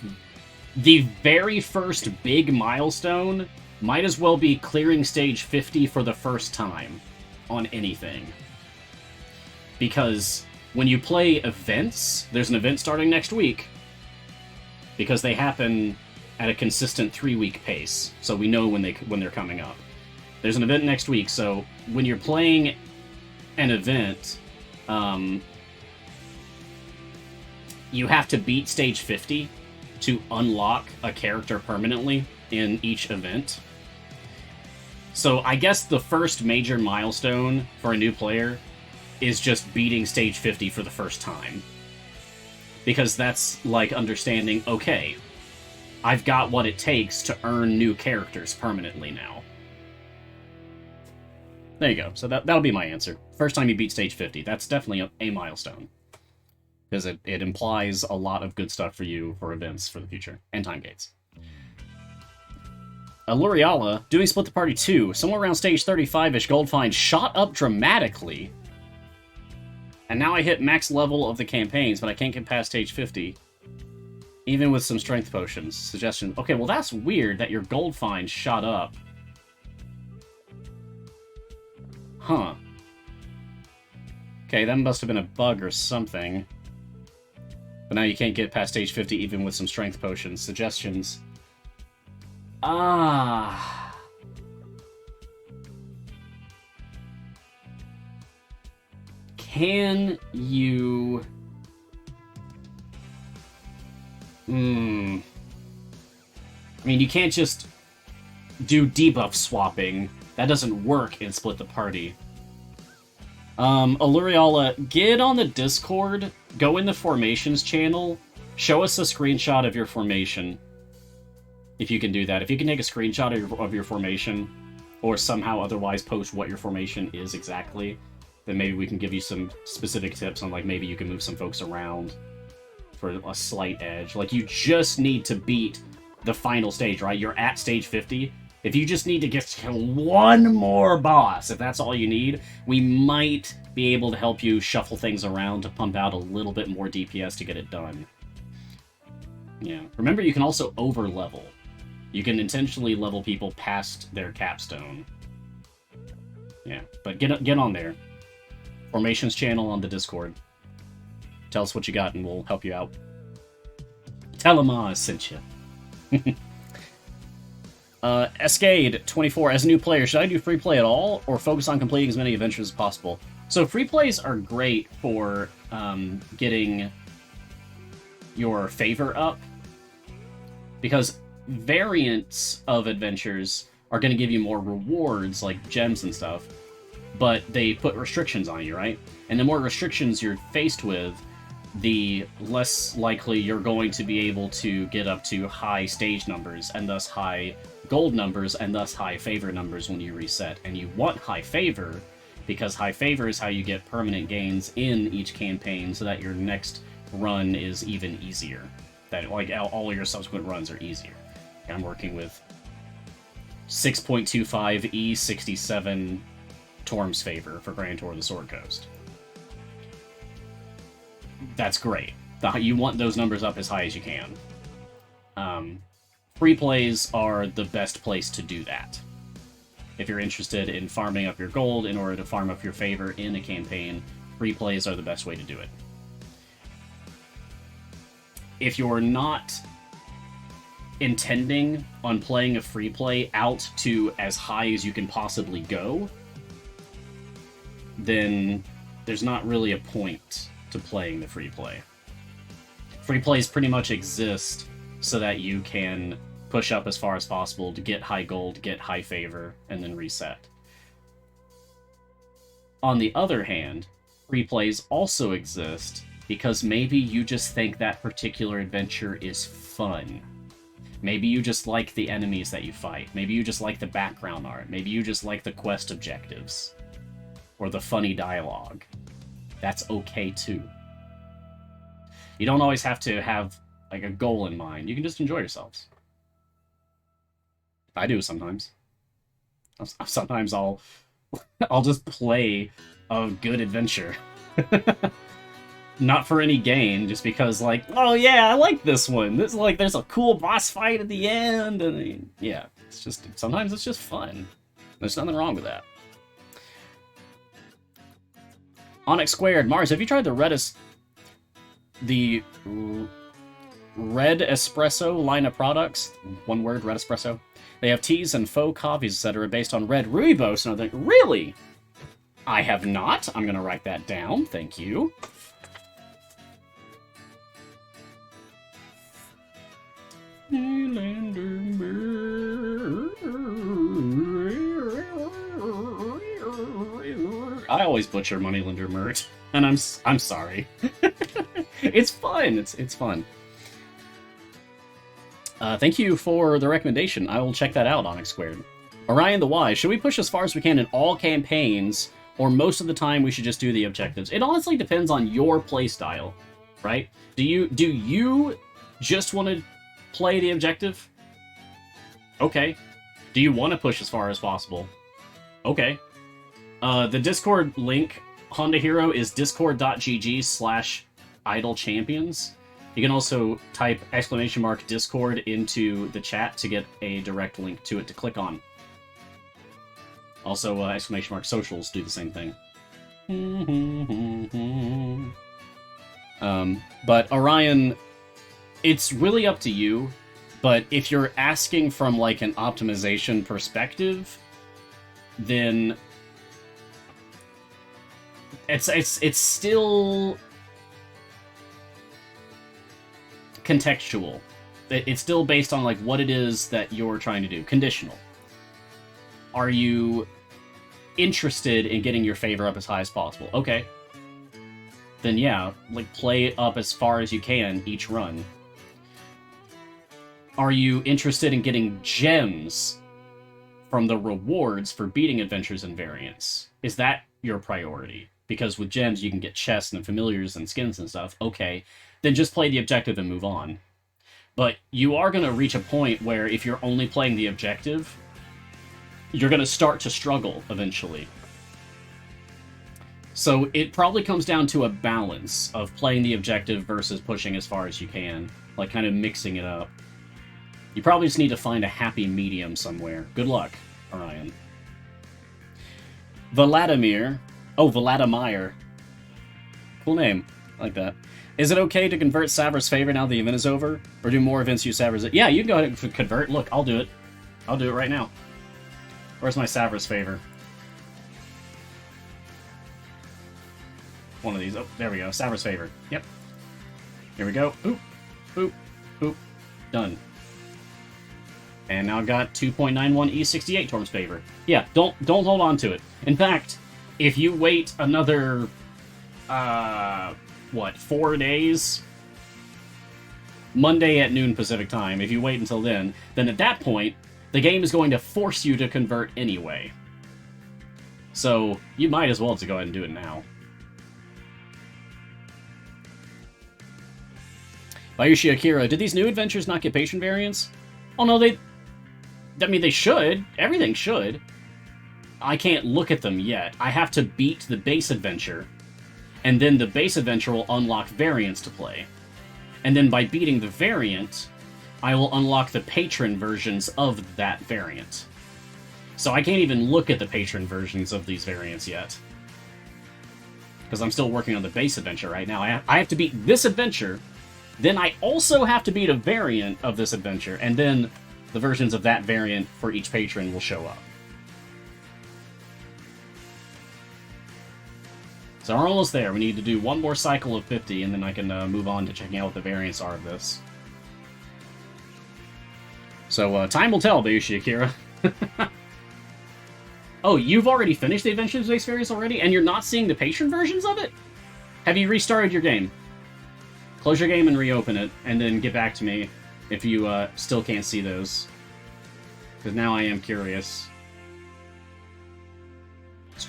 the very first big milestone might as well be clearing stage 50 for the first time on anything. Because when you play events, there's an event starting next week. because they happen at a consistent 3-week pace, so we know when they're coming up. There's an event next week, so when you're playing an event, you have to beat stage 50 to unlock a character permanently in each event. So I guess the first major milestone for a new player is just beating stage 50 for the first time. Because that's like understanding, okay, I've got what it takes to earn new characters permanently now. There you go. So that'll be my answer. First time you beat stage 50. That's definitely a milestone. Because it implies a lot of good stuff for you for events for the future. And time gates. Luriala, doing Split the Party 2. Somewhere around stage 35-ish, gold find shot up dramatically. And now I hit max level of the campaigns, but I can't get past stage 50. Even with some strength potions. Suggestion. Okay, well that's weird that your gold find shot up. Huh. Okay, that must have been a bug or something. But now you can't get past stage 50 even with some strength potions. Suggestions. Ah. Can you... I mean, you can't just do debuff swapping. That doesn't work in Split the Party. Aluriala, get on the Discord, go in the Formations channel, show us a screenshot of your formation. If you can do that. If you can take a screenshot of your formation, or somehow otherwise post what your formation is exactly, then maybe we can give you some specific tips on, like, maybe you can move some folks around for a slight edge. Like, you just need to beat the final stage, right? You're at stage 50. If you just need to get to one more boss, if that's all you need, we might be able to help you shuffle things around to pump out a little bit more DPS to get it done. Yeah. Remember, you can also over-level. You can intentionally level people past their capstone. Yeah, but get on there. Formations channel on the Discord. Tell us what you got and we'll help you out. Tell them I sent you. Escade24, as a new player, should I do free play at all, or focus on completing as many adventures as possible? So free plays are great for getting your favor up, because variants of adventures are going to give you more rewards, like gems and stuff, but they put restrictions on you, right? And the more restrictions you're faced with, the less likely you're going to be able to get up to high stage numbers, and thus high gold numbers, and thus high favor numbers when you reset. And you want high favor, because high favor is how you get permanent gains in each campaign, so that your next run is even easier. That, like, all your subsequent runs are easier. And I'm working with 6.25 E67 Torm's Favor for Grand Tour of the Sword Coast. That's great. You want those numbers up as high as you can. Free plays are the best place to do that. If you're interested in farming up your gold in order to farm up your favor in a campaign, free plays are the best way to do it. If you're not intending on playing a free play out to as high as you can possibly go, then there's not really a point to playing the free play. Free plays pretty much exist so that you can push up as far as possible to get high gold, get high favor, and then reset. On the other hand, free plays also exist because maybe you just think that particular adventure is fun. Maybe you just like the enemies that you fight. Maybe you just like the background art. Maybe you just like the quest objectives. Or the funny dialogue. That's okay too. You don't always have to have like a goal in mind. You can just enjoy yourselves. I do sometimes. Sometimes I'll just play a good adventure. Not for any gain, just because, like, oh yeah, I like this one. This, like, there's a cool boss fight at the end, and yeah, it's just, sometimes it's just fun. There's nothing wrong with that. Onyx Squared, Mars, have you tried the Redis, the Red Espresso line of products. One word, Red Espresso. They have teas and faux coffees, etc. based on red rooibos. And I think, really? I have not. I'm going to write that down. Thank you. I always butcher Moneylender Mert, and I'm sorry. It's fun. It's fun. Thank you for the recommendation. I will check that out, Onyx Squared. Orion the Wise. Should we push as far as we can in all campaigns, or most of the time we should just do the objectives? It honestly depends on your playstyle, right? Do you just want to play the objective? Okay. Do you want to push as far as possible? Okay. The Discord link, Honda Hero, is discord.gg/idlechampions. You can also type !Discord into the chat to get a direct link to it to click on. Also, !Socials do the same thing. But Orion, it's really up to you, but if you're asking from, like, an optimization perspective, then it's still contextual. It's still based on, like, what it is that you're trying to do. Conditional. Are you interested in getting your favor up as high as possible? Okay. Then yeah, like, play it up as far as you can each run. Are you interested in getting gems from the rewards for beating adventures and variants? Is that your priority? Because with gems you can get chests and familiars and skins and stuff. Okay, then just play the objective and move on. But you are going to reach a point where if you're only playing the objective, you're going to start to struggle eventually. So it probably comes down to a balance of playing the objective versus pushing as far as you can. Like, kind of mixing it up. You probably just need to find a happy medium somewhere. Good luck, Orion. Vladimir. Oh, Vladimir. Cool name. I like that. Is it okay to convert Sabra's favor now the event is over? Or do more events use Sabra's... Yeah, you can go ahead and convert. Look, I'll do it. I'll do it right now. Where's my Sabra's favor? One of these. Oh, there we go. Sabra's favor. Yep. Here we go. Oop. Oop. Oop. Done. And now I've got 2.91 E68 Torm's favor. Yeah, don't hold on to it. In fact, if you wait another, 4 days? Monday at noon Pacific time, if you wait until then at that point, the game is going to force you to convert anyway. So, you might as well just go ahead and do it now. Bayushi Akira, did these new adventures not get patron variants? Oh no, they should. Everything should. I can't look at them yet. I have to beat the base adventure, and then the base adventure will unlock variants to play. And then by beating the variant, I will unlock the patron versions of that variant. So I can't even look at the patron versions of these variants yet. Because I'm still working on the base adventure right now. I have to beat this adventure, then I also have to beat a variant of this adventure, and then the versions of that variant for each patron will show up. So we're almost there. We need to do one more cycle of 50, and then I can move on to checking out what the variants are of this. So, time will tell, Bayushi Akira. Oh, you've already finished the Adventures Base variants already, and you're not seeing the patron versions of it? Have you restarted your game? Close your game and reopen it, and then get back to me if you still can't see those. Because now I am curious.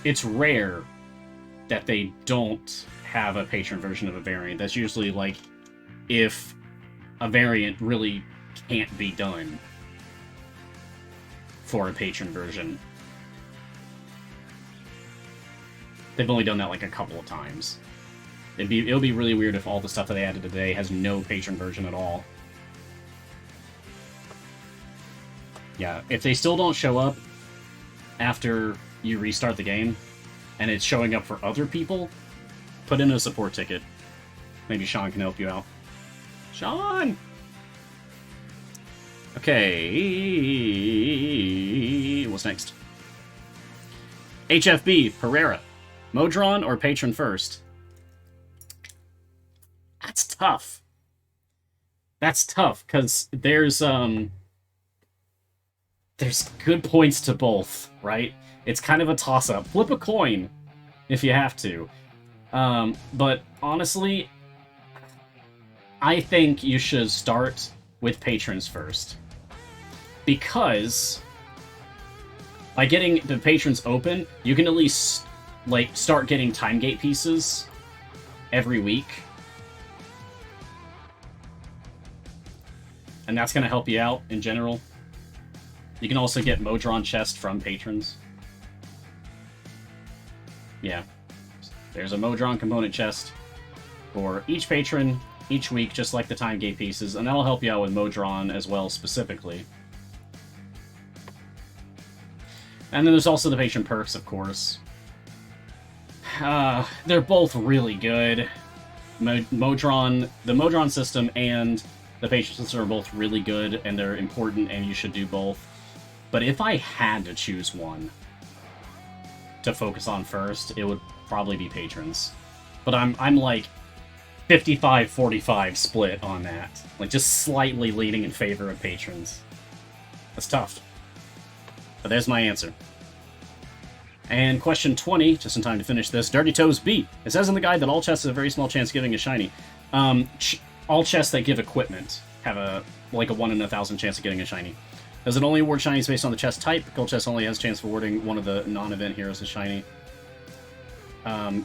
It's rare that they don't have a patron version of a variant. That's usually, like, if a variant really can't be done for a patron version. They've only done that, like, a couple of times. It'll be really weird if all the stuff that they added today has no patron version at all. Yeah, if they still don't show up after you restart the game, and it's showing up for other people, put in a support ticket. Maybe Sean can help you out. Sean! Okay, what's next? HFB, Pereira. Modron or Patron first? That's tough. That's tough, because there's good points to both, right? It's kind of a toss-up. Flip a coin, if you have to. But honestly, I think you should start with patrons first. Because by getting the patrons open, you can at least, like, start getting time gate pieces every week. And that's going to help you out in general. You can also get Modron chest from patrons. Yeah. There's a Modron component chest for each patron each week, just like the time gate pieces, and that'll help you out with Modron as well, specifically. And then there's also the patron perks, of course. They're both really good. The Modron system and the patron system are both really good, and they're important, and you should do both. But if I had to choose one to focus on first, it would probably be patrons. But I'm like 55-45 split on that. Like, just slightly leaning in favor of patrons. That's tough. But there's my answer. And question 20, just in time to finish this. Dirty Toes B. It says in the guide that all chests have a very small chance of giving a shiny. All chests that give equipment have a 1 in 1,000 chance of getting a shiny. Does it only award shinies based on the chest type? Gold chest only has a chance of awarding one of the non-event heroes a shiny.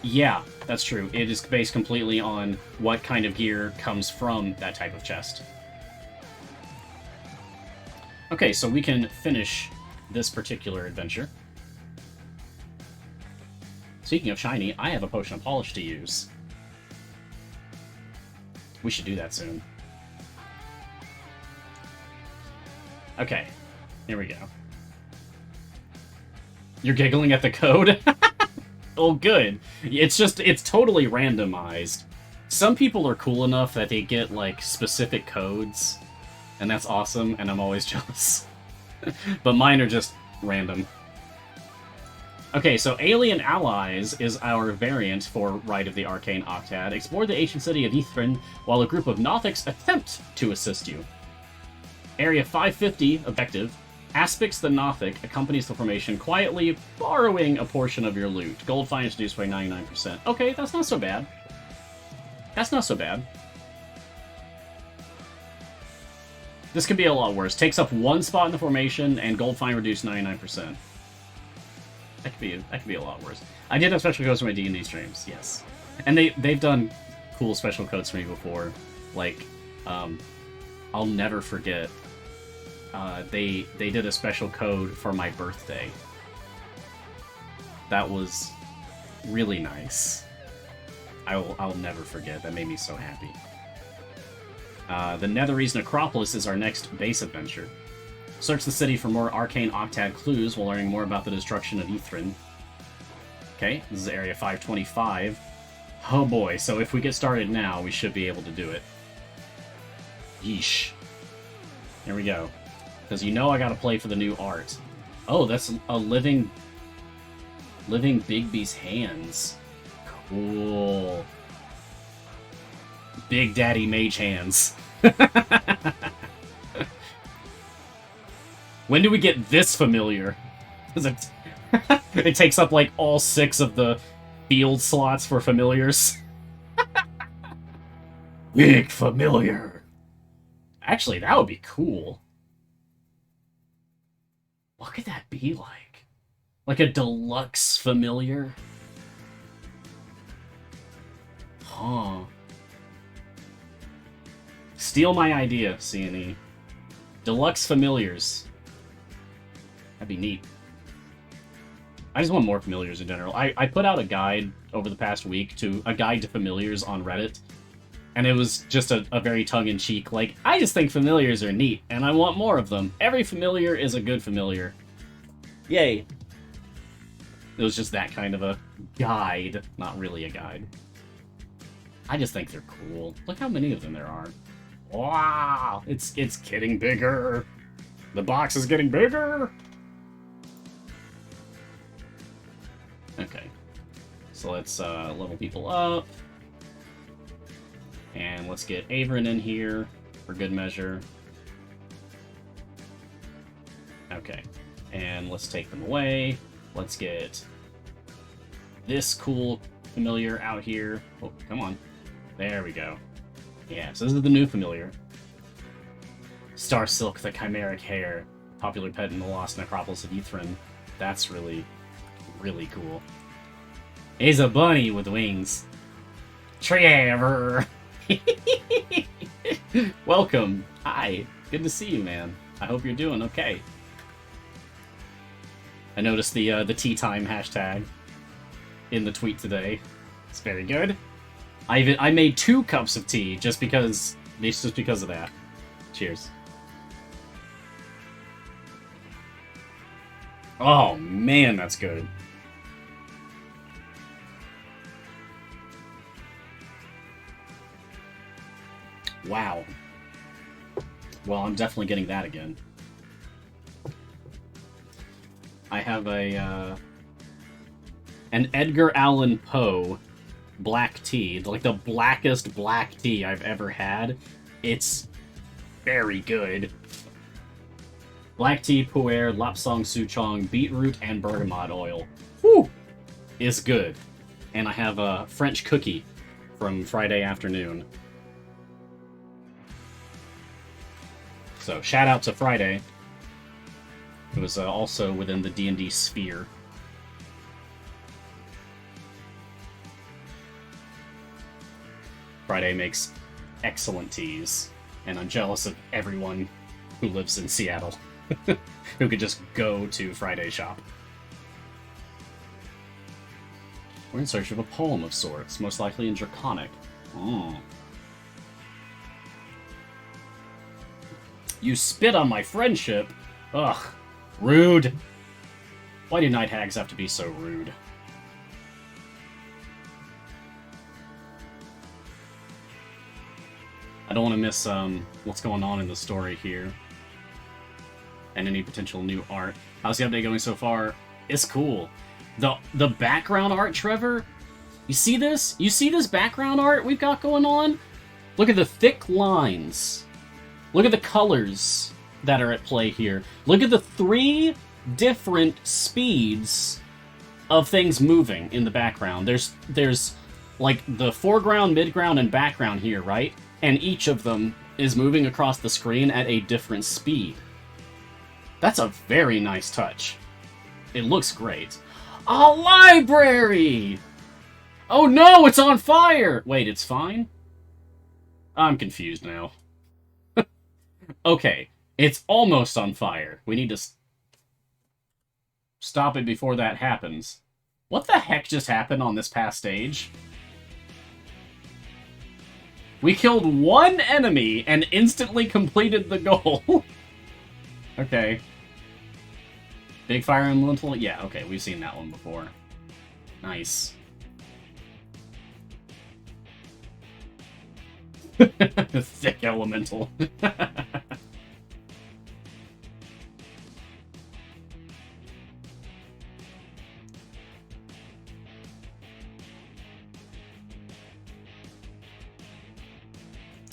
Yeah, that's true. It is based completely on what kind of gear comes from that type of chest. Okay, so we can finish this particular adventure. Speaking of shiny, I have a potion of polish to use. We should do that soon. Okay, here we go. You're giggling at the code? Oh, good. It's totally randomized. Some people are cool enough that they get, like, specific codes, and that's awesome, and I'm always jealous. But mine are just random. Okay, so Alien Allies is our variant for Rite of the Arcane Octad. Explore the ancient city of Ythrin while a group of Nothics attempt to assist you. Area 550, objective. Aspix the Nothic accompanies the formation, quietly borrowing a portion of your loot. Gold fine introduced by 99%. Okay, that's not so bad. That's not so bad. This could be a lot worse. Takes up 1 spot in the formation, and gold fine reduced 99%. That could be a lot worse. I did have special codes for my D&D streams, yes. And they've done cool special codes for me before. Like, I'll never forget. They did a special code for my birthday. That was really nice. I'll never forget. That made me so happy. The Netherese Necropolis is our next base adventure. Search the city for more Arcane Octad clues while learning more about the destruction of Ythrin. Okay, this is Area 525. Oh boy, so if we get started now, we should be able to do it. Yeesh. Here we go. Because you know I gotta play for the new art. Oh, that's a living Bigby's hands. Cool. Big Daddy Mage hands. When do we get this familiar? Because it takes up, like, all 6 of the field slots for familiars. Big familiar. Actually, that would be cool. What could that be like? Like a deluxe familiar? Huh. Steal my idea, C&E. Deluxe familiars. That'd be neat. I just want more familiars in general. I put out a guide over the past week to a guide to familiars on Reddit. And it was just a very tongue-in-cheek, like, I just think familiars are neat, and I want more of them. Every familiar is a good familiar. Yay. It was just that kind of a guide, not really a guide. I just think they're cool. Look how many of them there are. Wow! It's getting bigger. The box is getting bigger! Okay. So let's level people up. And let's get Averin in here for good measure. Okay. And let's take them away. Let's get this cool familiar out here. Oh, come on. There we go. Yeah, so this is the new familiar. Star Silk, the chimeric hair. Popular pet in the Lost Necropolis of Ythrin. That's really, really cool. He's a bunny with wings. Trevor! Welcome. Hi. Good to see you, man. I hope you're doing okay. I noticed the tea time hashtag in the tweet today. It's very good. I made 2 cups of tea just because of that. Cheers. Oh man, that's good. Wow. Well, I'm definitely getting that again. I have an Edgar Allan Poe black tea, like the blackest black tea I've ever had. It's very good. Black tea, pu'er, lapsang souchong, beetroot, and bergamot oil. Whew! Is good. And I have a French cookie from Friday afternoon. So, shout out to Friday. It was also within the D&D sphere. Friday makes excellent teas, and I'm jealous of everyone who lives in Seattle who could just go to Friday shop. We're in search of a poem of sorts, most likely in Draconic. Oh. You spit on my friendship? Ugh. Rude. Why do night hags have to be so rude? I don't want to miss what's going on in the story here. And any potential new art. How's the update going so far? It's cool. The background art, Trevor? You see this? You see this background art we've got going on? Look at the thick lines. Look at the colors that are at play here. Look at the 3 different speeds of things moving in the background. There's like the foreground, midground, and background here, right? And each of them is moving across the screen at a different speed. That's a very nice touch. It looks great. A library! Oh no, it's on fire! Wait, it's fine? I'm confused now. Okay, it's almost on fire. We need to stop it before that happens. What the heck just happened on this past stage? We killed 1 enemy and instantly completed the goal. Okay. Big Fire Elemental? Yeah, okay, we've seen that one before. Nice. Thick Elemental.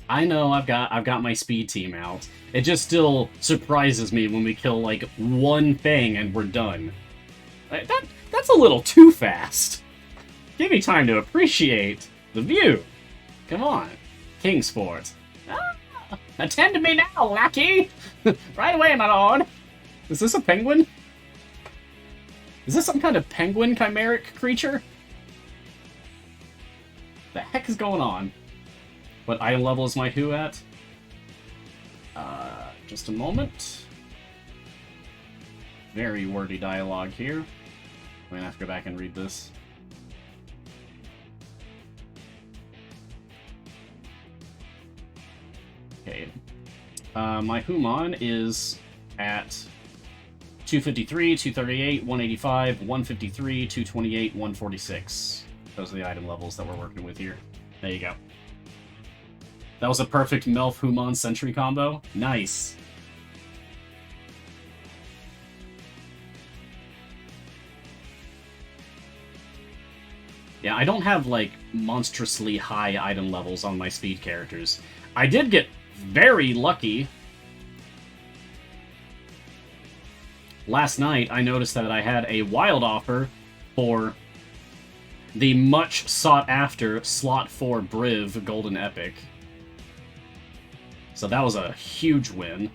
I know I've got my speed team out. It just still surprises me when we kill like 1 thing and we're done. That's a little too fast. Give me time to appreciate the view. Come on, Kingsport. Ah, attend to me now, lackey. Right away, my lord. Is this a penguin? Is this some kind of penguin chimeric creature? The heck is going on? What item level is my who at? Just a moment. Very wordy dialogue here. I'm gonna have to go back and read this. Okay. My Human is at 253, 238, 185, 153, 228, 146. Those are the item levels that we're working with here. There you go. That was a perfect Melf Human Sentry combo. Nice. Yeah, I don't have, like, monstrously high item levels on my speed characters. I did get very lucky. Last night, I noticed that I had a wild offer for the much sought-after Slot 4 Briv Golden Epic. So that was a huge win.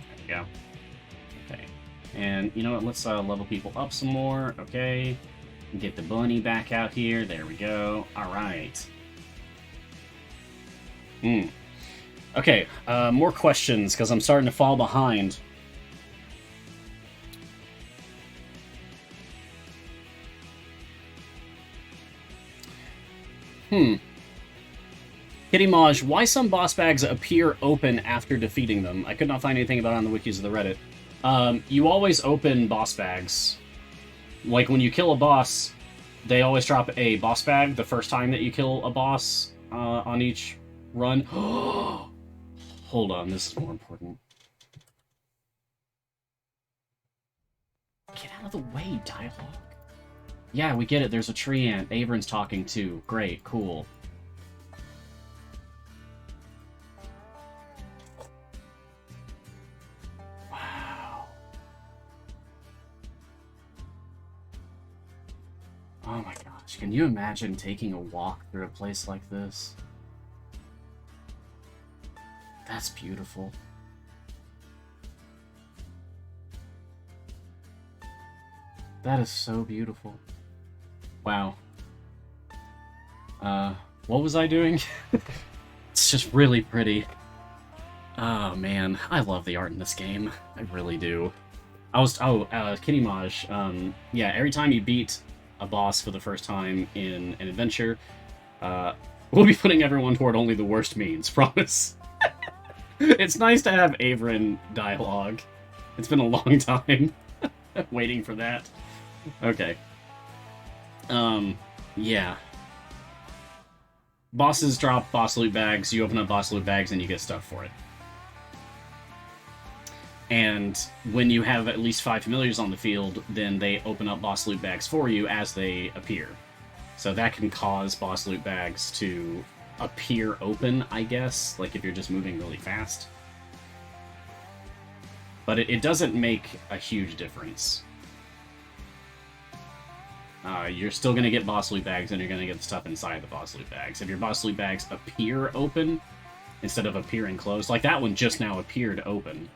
There we go. Okay. And you know what? Let's level people up some more. Okay. Get the bunny back out here. There we go. Alright. Okay, more questions, because I'm starting to fall behind. Kitty Maj, why some boss bags appear open after defeating them? I could not find anything about it on the wikis of the Reddit. You always open boss bags. Like, when you kill a boss, they always drop a boss bag the first time that you kill a boss on each run. Hold on, this is more important. Get out of the way, dialogue. Yeah, we get it. There's a tree ant. Avron's talking too. Great, cool. Wow. Oh my gosh, can you imagine taking a walk through a place like this? That's beautiful. That is so beautiful. Wow. What was I doing? It's just really pretty. Oh man, I love the art in this game. I really do. Kitty Maj, yeah, every time you beat a boss for the first time in an adventure, we'll be putting everyone toward only the worst means, promise. It's nice to have Avron dialogue. It's been a long time waiting for that. Okay. Yeah. Bosses drop boss loot bags, you open up boss loot bags, and you get stuff for it. And when you have at least 5 familiars on the field, then they open up boss loot bags for you as they appear. So that can cause boss loot bags to appear open, I guess, like if you're just moving really fast. But it doesn't make a huge difference. You're still going to get boss loot bags, and you're going to get the stuff inside the boss loot bags. If your boss loot bags appear open, instead of appearing closed, like that one just now appeared open,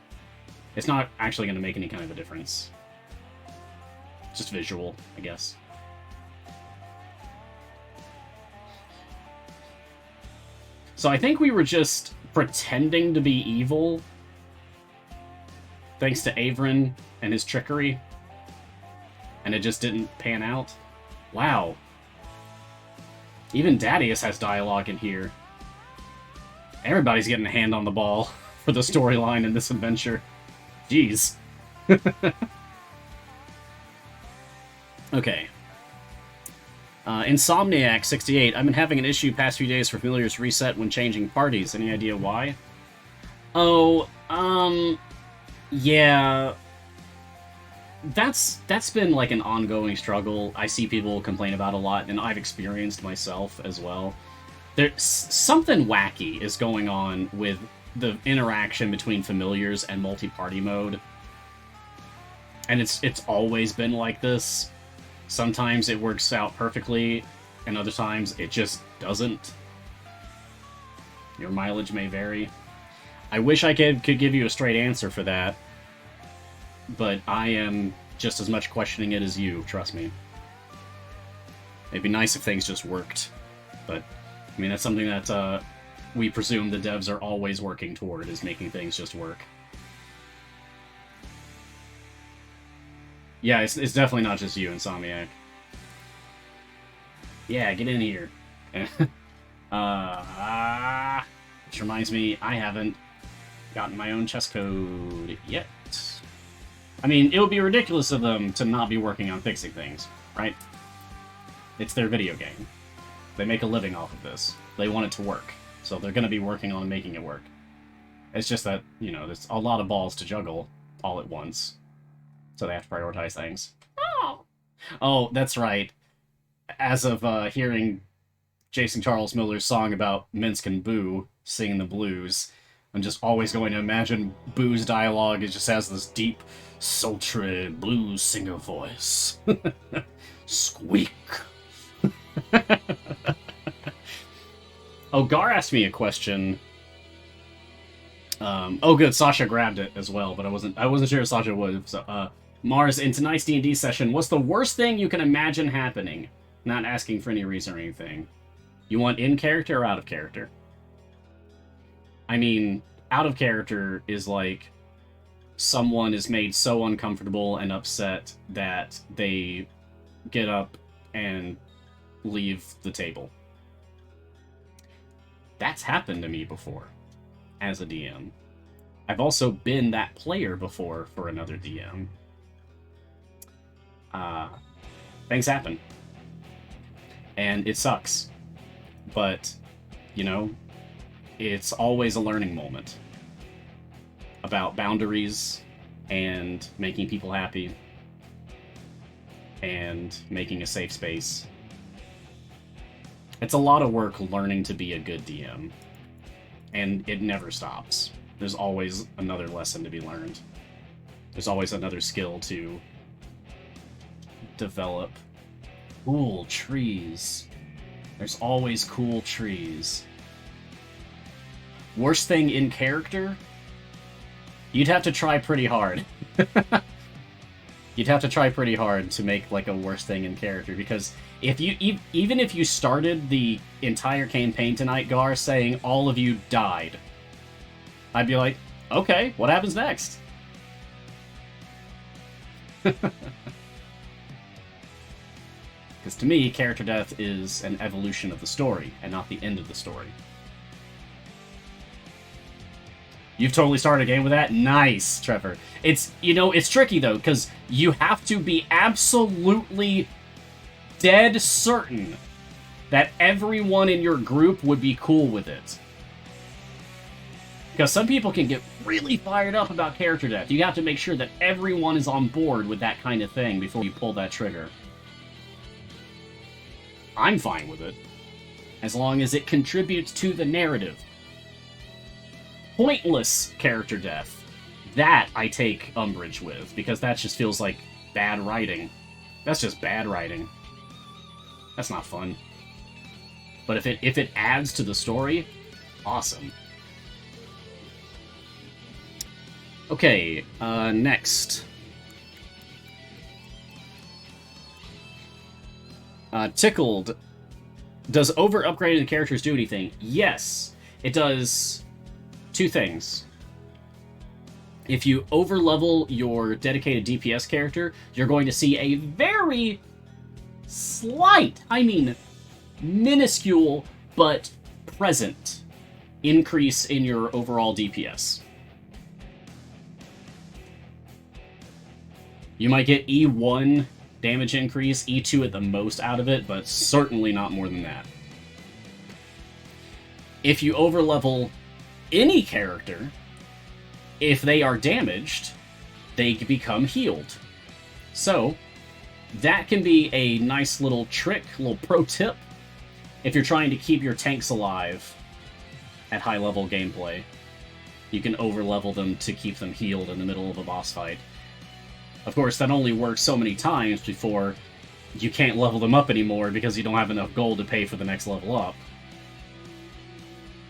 it's not actually going to make any kind of a difference. Just visual, I guess. So I think we were just pretending to be evil, thanks to Avron and his trickery, and it just didn't pan out. Wow. Even Dadius has dialogue in here. Everybody's getting a hand on the ball for the storyline in this adventure. Jeez. Okay. Insomniac68, I've been having an issue past few days for familiars reset when changing parties. Any idea why? Oh, yeah. That's been like an ongoing struggle. I see people complain about a lot, and I've experienced myself as well. There's something wacky is going on with the interaction between familiars and multi-party mode. And it's always been like this. Sometimes it works out perfectly, and other times it just doesn't. Your mileage may vary. I wish I could give you a straight answer for that, but I am just as much questioning it as you, trust me. It'd be nice if things just worked, but, I mean, that's something that we presume the devs are always working toward, is making things just work. Yeah, it's definitely not just you, Insomniac. Yeah, get in here. Which reminds me, I haven't gotten my own chess code yet. I mean, it would be ridiculous of them to not be working on fixing things, right? It's their video game. They make a living off of this. They want it to work, so they're going to be working on making it work. It's just that, you know, there's a lot of balls to juggle all at once. So they have to prioritize things. Oh, that's right. As of hearing Jason Charles Miller's song about Minsk and Boo singing the blues, I'm just always going to imagine Boo's dialogue. It just has this deep, sultry blues singer voice. Squeak. Oh, Gar asked me a question. Oh, good. Sasha grabbed it as well, but I wasn't sure if Sasha would. So, Mars, in tonight's D&D session, what's the worst thing you can imagine happening? Not asking for any reason or anything. You want in character or out of character? I mean, out of character is like someone is made so uncomfortable and upset that they get up and leave the table. That's happened to me before as a DM. I've also been that player before for another DM. Things happen. And it sucks. But, you know, it's always a learning moment about boundaries and making people happy and making a safe space. It's a lot of work learning to be a good DM, and it never stops. There's always another lesson to be learned. There's always another skill to develop. Cool trees. There's always cool trees. Worst thing in character? You'd have to try pretty hard. You'd have to try pretty hard to make like a worst thing in character, because if you even if you started the entire campaign tonight, Gar, saying all of you died, I'd be like, okay, what happens next? Because to me, character death is an evolution of the story, and not the end of the story. You've totally started a game with that? Nice, Trevor. It's, you know, it's tricky, though, because you have to be absolutely dead certain that everyone in your group would be cool with it. Because some people can get really fired up about character death. You have to make sure that everyone is on board with that kind of thing before you pull that trigger. I'm fine with it, as long as it contributes to the narrative. Pointless character death, that I take umbrage with, because that just feels like bad writing. That's just bad writing. That's not fun. But if it adds to the story, awesome. Okay, next. Tickled. Does over-upgrading the characters do anything? Yes, it does two things. If you over-level your dedicated DPS character, you're going to see a very slight, I mean minuscule, but present increase in your overall DPS. You might get E1 damage increase, E2 at the most out of it, but certainly not more than that. If you overlevel any character, if they are damaged, they become healed. So, that can be a nice little trick, little pro tip, if you're trying to keep your tanks alive at high level gameplay. You can overlevel them to keep them healed in the middle of a boss fight. Of course, that only works so many times before you can't level them up anymore because you don't have enough gold to pay for the next level up.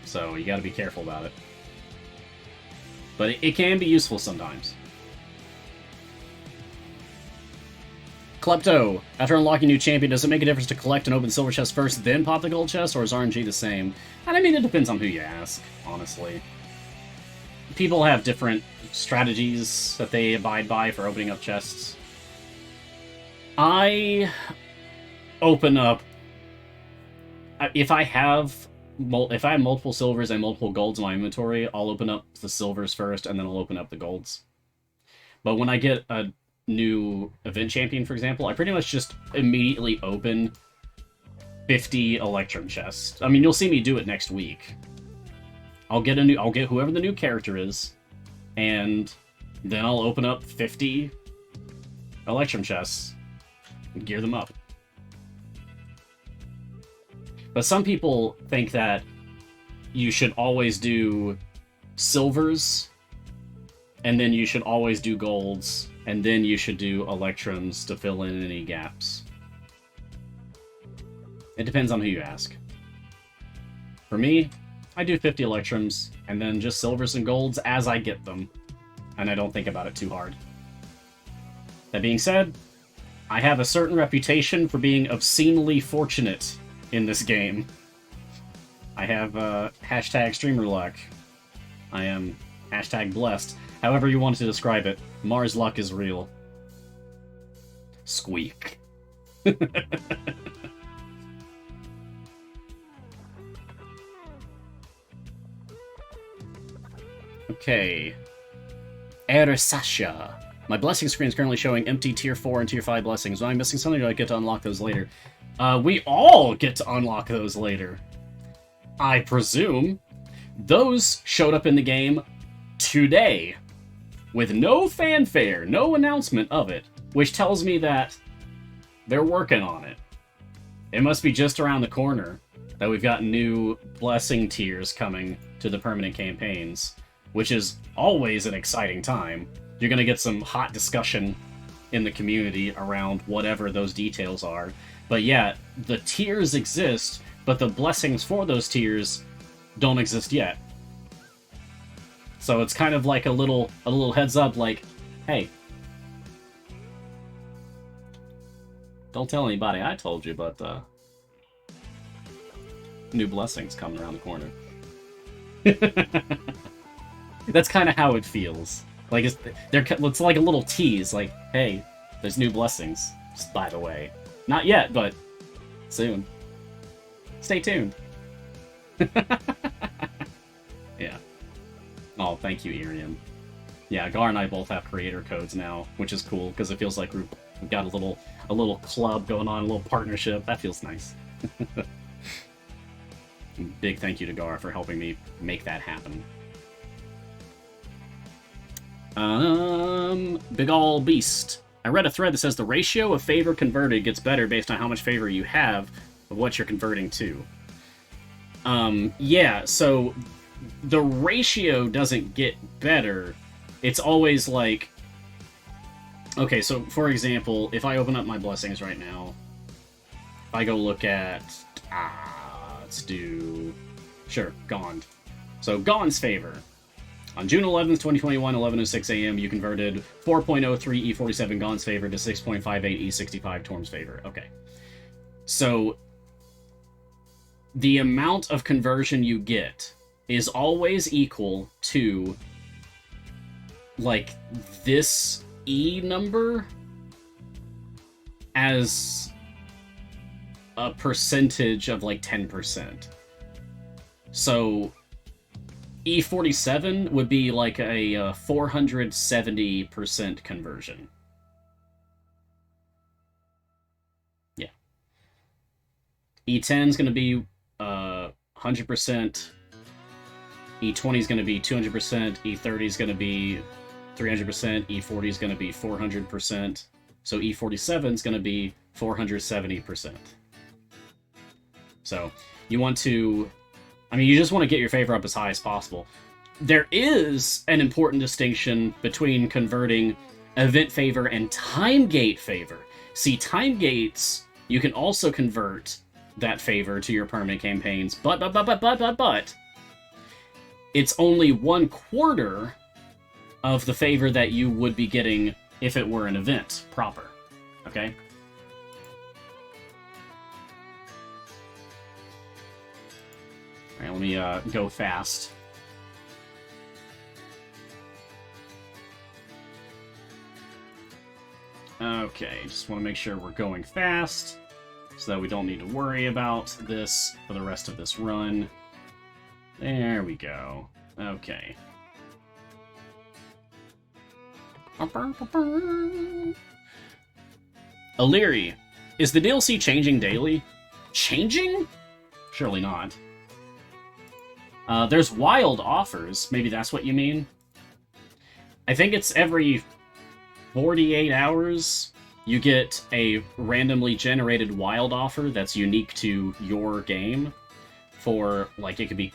So you gotta be careful about it. But it can be useful sometimes. Klepto, after unlocking new champion, does it make a difference to collect and open silver chest first, then pop the gold chest, or is RNG the same? And I mean, it depends on who you ask, honestly. People have different strategies that they abide by for opening up chests. I open up... If I have multiple silvers and multiple golds in my inventory, I'll open up the silvers first, and then I'll open up the golds. But when I get a new event champion, for example, I pretty much just immediately open 50 Electrum chests. I mean, you'll see me do it next week. I'll get whoever the new character is, and then I'll open up 50 Electrum chests and gear them up. But some people think that you should always do silvers, and then you should always do golds, and then you should do Electrums to fill in any gaps. It depends on who you ask. For me, I do 50 Electrums, and then just silvers and golds as I get them, and I don't think about it too hard. That being said, I have a certain reputation for being obscenely fortunate in this game. I have hashtag streamer luck. I am hashtag blessed. However you want to describe it, Mars luck is real. Squeak. Okay. Sasha. My blessing screen is currently showing empty tier 4 and tier 5 blessings. Am I missing something, or do I get to unlock those later? We all get to unlock those later. I presume. Those showed up in the game today, with no fanfare, no announcement of it, which tells me that they're working on it. It must be just around the corner that we've got new blessing tiers coming to the permanent campaigns, which is always an exciting time. You're going to get some hot discussion in the community around whatever those details are. But yeah, the tiers exist, but the blessings for those tiers don't exist yet. So it's kind of like a little heads up, like, hey, don't tell anybody I told you, but new blessings coming around the corner. That's kind of how it feels. Like it's like a little tease, like, hey, there's new blessings, just by the way. Not yet, but soon. Stay tuned. Yeah. Oh, thank you, Irian. Yeah, Gar and I both have creator codes now, which is cool, because it feels like we've got a little club going on, a little partnership. That feels nice. Big thank you to Gar for helping me make that happen. Big Ol' Beast. I read a thread that says the ratio of favor converted gets better based on how much favor you have of what you're converting to. Yeah, so the ratio doesn't get better. It's always like... Okay, so for example, if I open up my blessings right now, if I go look at... let's do... Sure, Gond. So, Gond's favor. On June 11th, 2021, 11:06 a.m., you converted 4.03 E47 Gond's favor to 6.58 E65 Torm's favor. Okay. So, the amount of conversion you get is always equal to, like, this E number as a percentage of, like, 10%. So... E47 would be like a 470% conversion. Yeah. E10 is going to be 100%. E20 is going to be 200%. E30 is going to be 300%. E40 is going to be 400%. So E47 is going to be 470%. So you want to... I mean, you just want to get your favor up as high as possible. There is an important distinction between converting event favor and time gate favor. See, time gates, you can also convert that favor to your permanent campaigns, but, it's only 1/4 of the favor that you would be getting if it were an event proper, okay? Alright, let me go fast. Okay, just want to make sure we're going fast, so that we don't need to worry about this for the rest of this run. There we go. Okay. Illyri, is the DLC changing daily? Changing? Surely not. There's wild offers. Maybe that's what you mean. I think it's every 48 hours you get a randomly generated wild offer that's unique to your game. For, like, it could be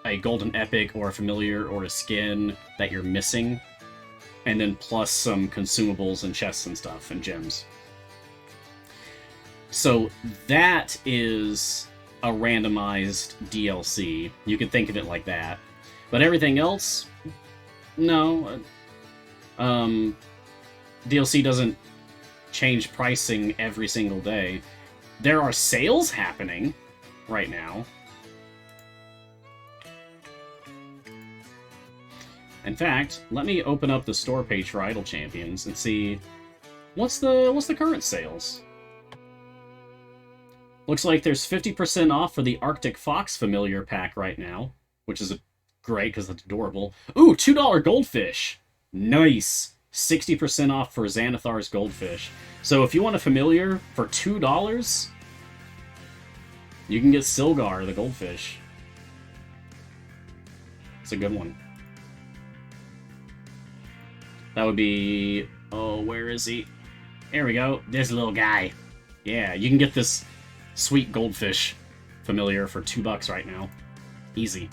a golden epic or a familiar or a skin that you're missing. And then plus some consumables and chests and stuff and gems. So that is a randomized DLC. You could think of it like that. But everything else, no. DLC doesn't change pricing every single day. There are sales happening right now. In fact, let me open up the store page for Idle Champions and see what's the current sales. Looks like there's 50% off for the Arctic Fox Familiar Pack right now, which is great because it's adorable. Ooh, $2 Goldfish! Nice! 60% off for Xanathar's Goldfish. So if you want a Familiar for $2, you can get Silgar, the Goldfish. It's a good one. That would be... Oh, where is he? There we go. This little guy. Yeah, you can get this sweet Goldfish Familiar for $2 right now. Easy.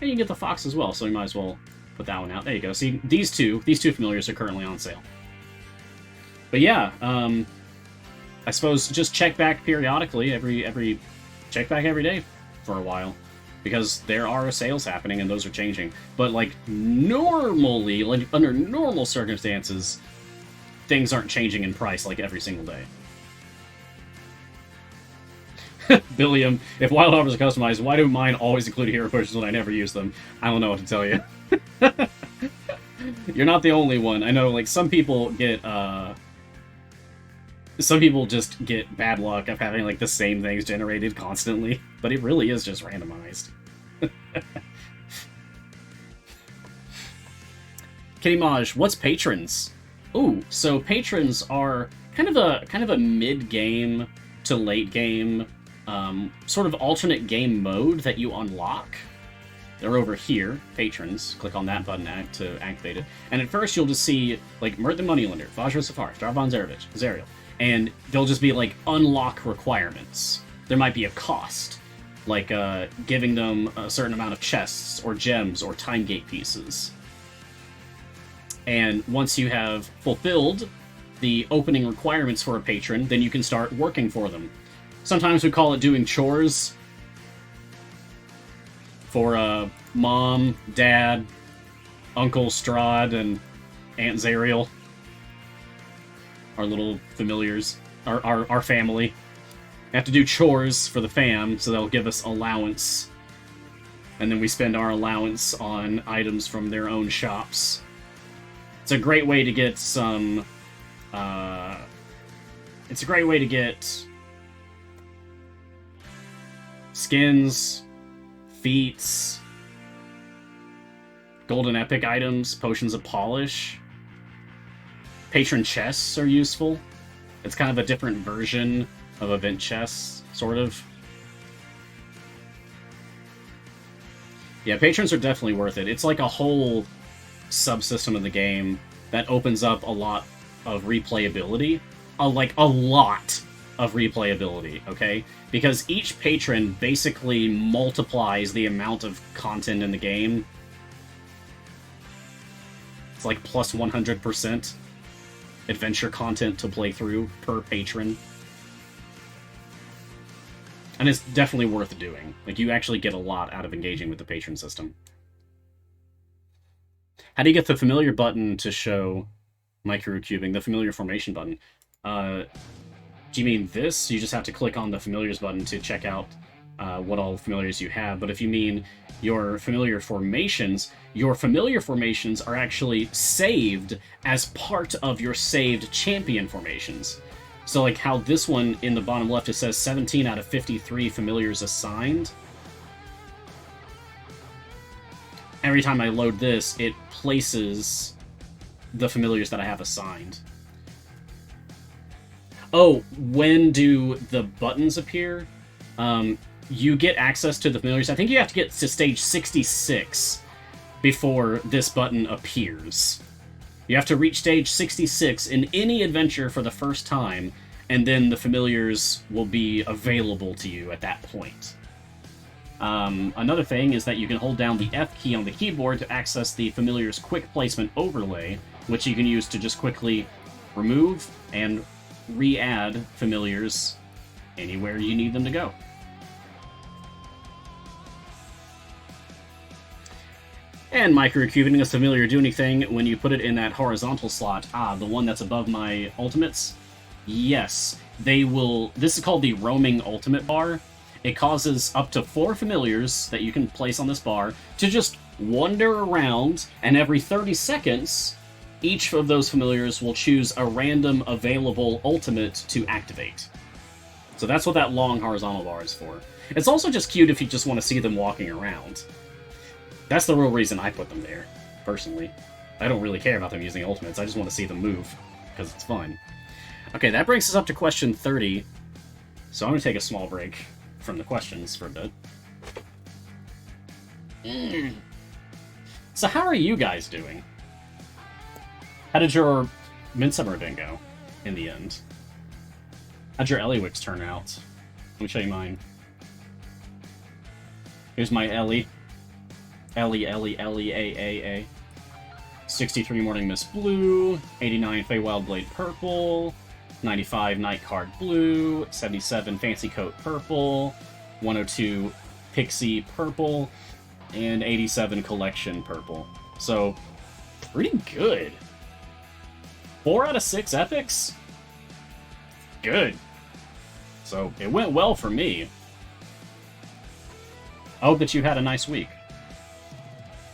And you can get the Fox as well, so you might as well put that one out. There you go. See, these two Familiars are currently on sale. But yeah, I suppose just check back periodically, check back every day for a while. Because there are sales happening and those are changing. But like normally, like under normal circumstances, things aren't changing in price like every single day. Billiam, if wild offers are customized, why do mine always include hero pushes when I never use them? I don't know what to tell you. You're not the only one. I know, like, some people just get bad luck of having, like, the same things generated constantly, but it really is just randomized. Kitty Maj, what's patrons? Ooh, so patrons are kind of a mid-game to late-game sort of alternate game mode that you unlock. They're over here, patrons. Click on that button to activate it. And at first you'll just see, like, Mert the Moneylender, Vajra Safar, Darvan Zarevich, Zerial. And they'll just be, like, unlock requirements. There might be a cost, like giving them a certain amount of chests, or gems, or time gate pieces. And once you have fulfilled the opening requirements for a patron, then you can start working for them. Sometimes we call it doing chores for Mom, Dad, Uncle Strahd, and Aunt Zerial. Our little familiars, our family. We have to do chores for the fam, so they'll give us allowance. And then we spend our allowance on items from their own shops. It's a great way to get some... it's a great way to get skins, feats, golden epic items, potions of polish. Patron chests are useful. It's kind of a different version of event chests, sort of. Yeah, patrons are definitely worth it. It's like a whole subsystem of the game that opens up a lot of replayability. Like, a lot of replayability, okay? Because each patron basically multiplies the amount of content in the game. It's like plus 100% adventure content to play through per patron. And it's definitely worth doing. Like, you actually get a lot out of engaging with the patron system. How do you get the familiar button to show microcubing? The familiar formation button. Do you mean this? You just have to click on the familiars button to check out what all familiars you have. But if you mean your familiar formations are actually saved as part of your saved champion formations. So like how this one in the bottom left, it says 17 out of 53 familiars assigned. Every time I load this, it places the familiars that I have assigned. Oh, when do the buttons appear? you get access to the familiars. I think you have to get to stage 66 before this button appears. You have to reach stage 66 in any adventure for the first time, and then the familiars will be available to you at that point. Another thing is that you can hold down the F key on the keyboard to access the familiar's quick placement overlay, which you can use to just quickly remove and re-add familiars anywhere you need them to go. And microcubiting a familiar do anything when you put it in that horizontal slot. Ah, the one that's above my ultimates? Yes, they will... This is called the roaming ultimate bar. It causes up to 4 familiars that you can place on this bar to just wander around, and every 30 seconds, each of those familiars will choose a random available ultimate to activate. So that's what that long horizontal bar is for. It's also just cute if you just want to see them walking around. That's the real reason I put them there, personally. I don't really care about them using ultimates, I just want to see them move, because it's fun. Okay, that brings us up to question 30, so I'm going to take a small break from the questions for a bit. So how are you guys doing? How did your Midsummer event go, in the end? How'd your Eliwix turn out? Let me show you mine. Here's my Ellie. Ellie, 63 Morning Mist Blue, 89 Feywild Blade Purple, 95 Night Card Blue, 77 Fancy Coat Purple, 102 Pixie Purple, and 87 Collection Purple. So, pretty good. 4 out of 6 epics? Good. So, it went well for me. I hope that you had a nice week,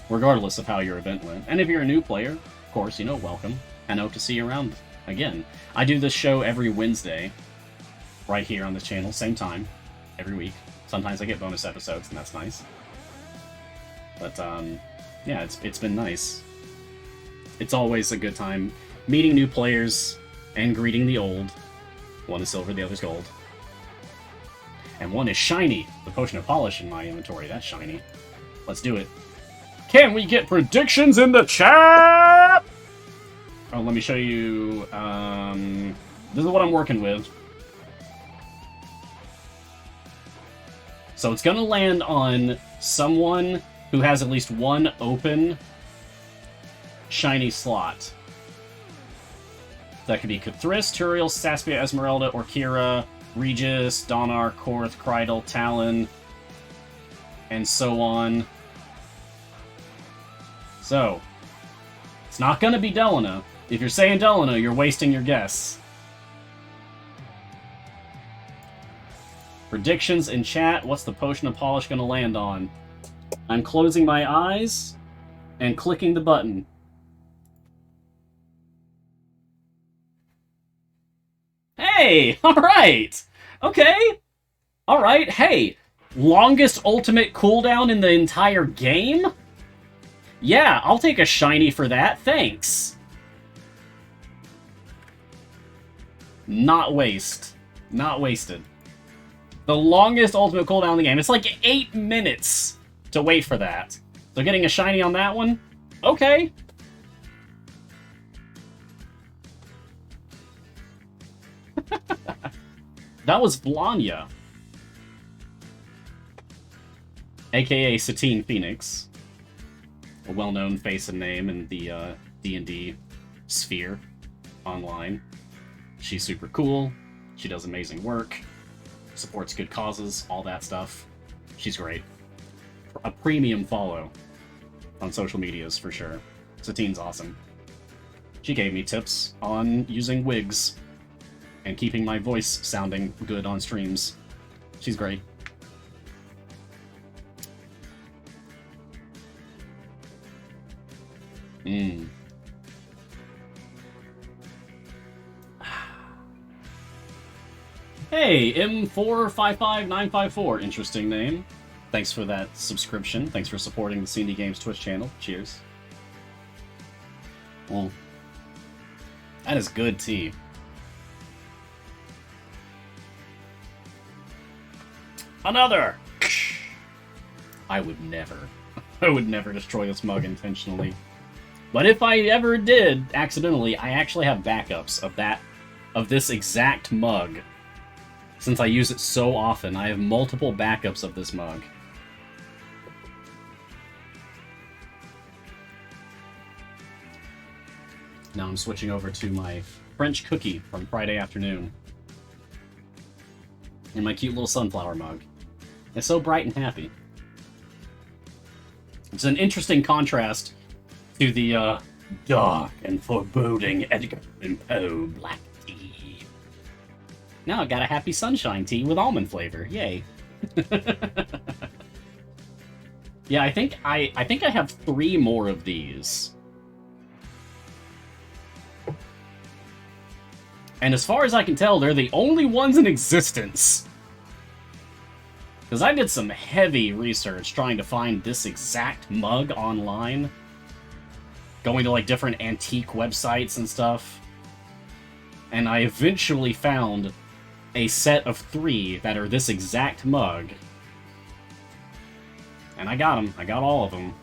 regardless of how your event went. And if you're a new player, of course, welcome, and hope to see you around again. I do this show every Wednesday, right here on this channel, same time, every week. Sometimes I get bonus episodes, and that's nice. But, yeah, it's been nice. It's always a good time meeting new players and greeting the old. One is silver, the other's gold. And one is shiny. The Potion of Polish in my inventory, that's shiny. Let's do it. Can we get predictions in the chat? Oh, let me show you. This is what I'm working with. So it's going to land on someone who has at least one open shiny slot. That could be Cthulhu, Turiel, Saspia, Esmeralda, Orkira, Regis, Donar, Korth, Krydal, Talon, and so on. So, it's not going to be Delana. If you're saying Delana, you're wasting your guess. Predictions in chat. What's the Potion of Polish going to land on? I'm closing my eyes and clicking the button. Hey! Alright! Okay! Alright, hey! Longest ultimate cooldown in the entire game? Yeah, I'll take a shiny for that, thanks! Not waste. Not wasted. The longest ultimate cooldown in the game. It's like 8 minutes to wait for that. So getting a shiny on that one? Okay. That was Blanya. AKA Satine Phoenix. A well-known face and name in the D&D sphere online. She's super cool. She does amazing work. Supports good causes, all that stuff. She's great. A premium follow on social medias, for sure. Satine's awesome. She gave me tips on using wigs and keeping my voice sounding good on streams. She's great. Hey, M455954, interesting name. Thanks for that subscription. Thanks for supporting the C&D Games Twitch channel. Cheers. Well, that is good tea. Another! I would never. I would never destroy this mug intentionally. But if I ever did, accidentally, I actually have backups of this exact mug. Since I use it so often, I have multiple backups of this mug. Now I'm switching over to my French cookie from Friday afternoon. And my cute little sunflower mug. It's so bright and happy. It's an interesting contrast to the dark and foreboding Edgar Allan Poe black tea. Now I got a happy sunshine tea with almond flavor. Yay. Yeah, I think I have 3 more of these. And as far as I can tell, they're the only ones in existence. Because I did some heavy research trying to find this exact mug online. Going to, like, different antique websites and stuff. And I eventually found a set of 3 that are this exact mug. And I got them. I got all of them.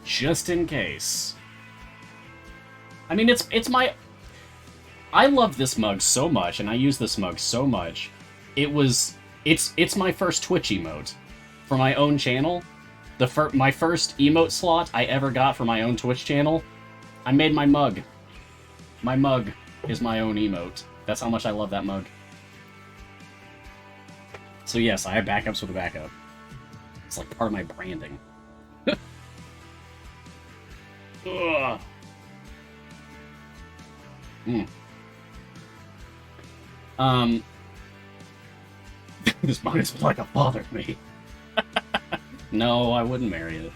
Just in case. I mean, it's my... I love this mug so much, and I use this mug so much. It's my first Twitch emote for my own channel. My first emote slot I ever got for my own Twitch channel. I made my mug. My mug is my own emote. That's how much I love that mug. So yes, I have backups with a backup. It's like part of my branding. Ugh. This mug is like a father to me. No, I wouldn't marry it.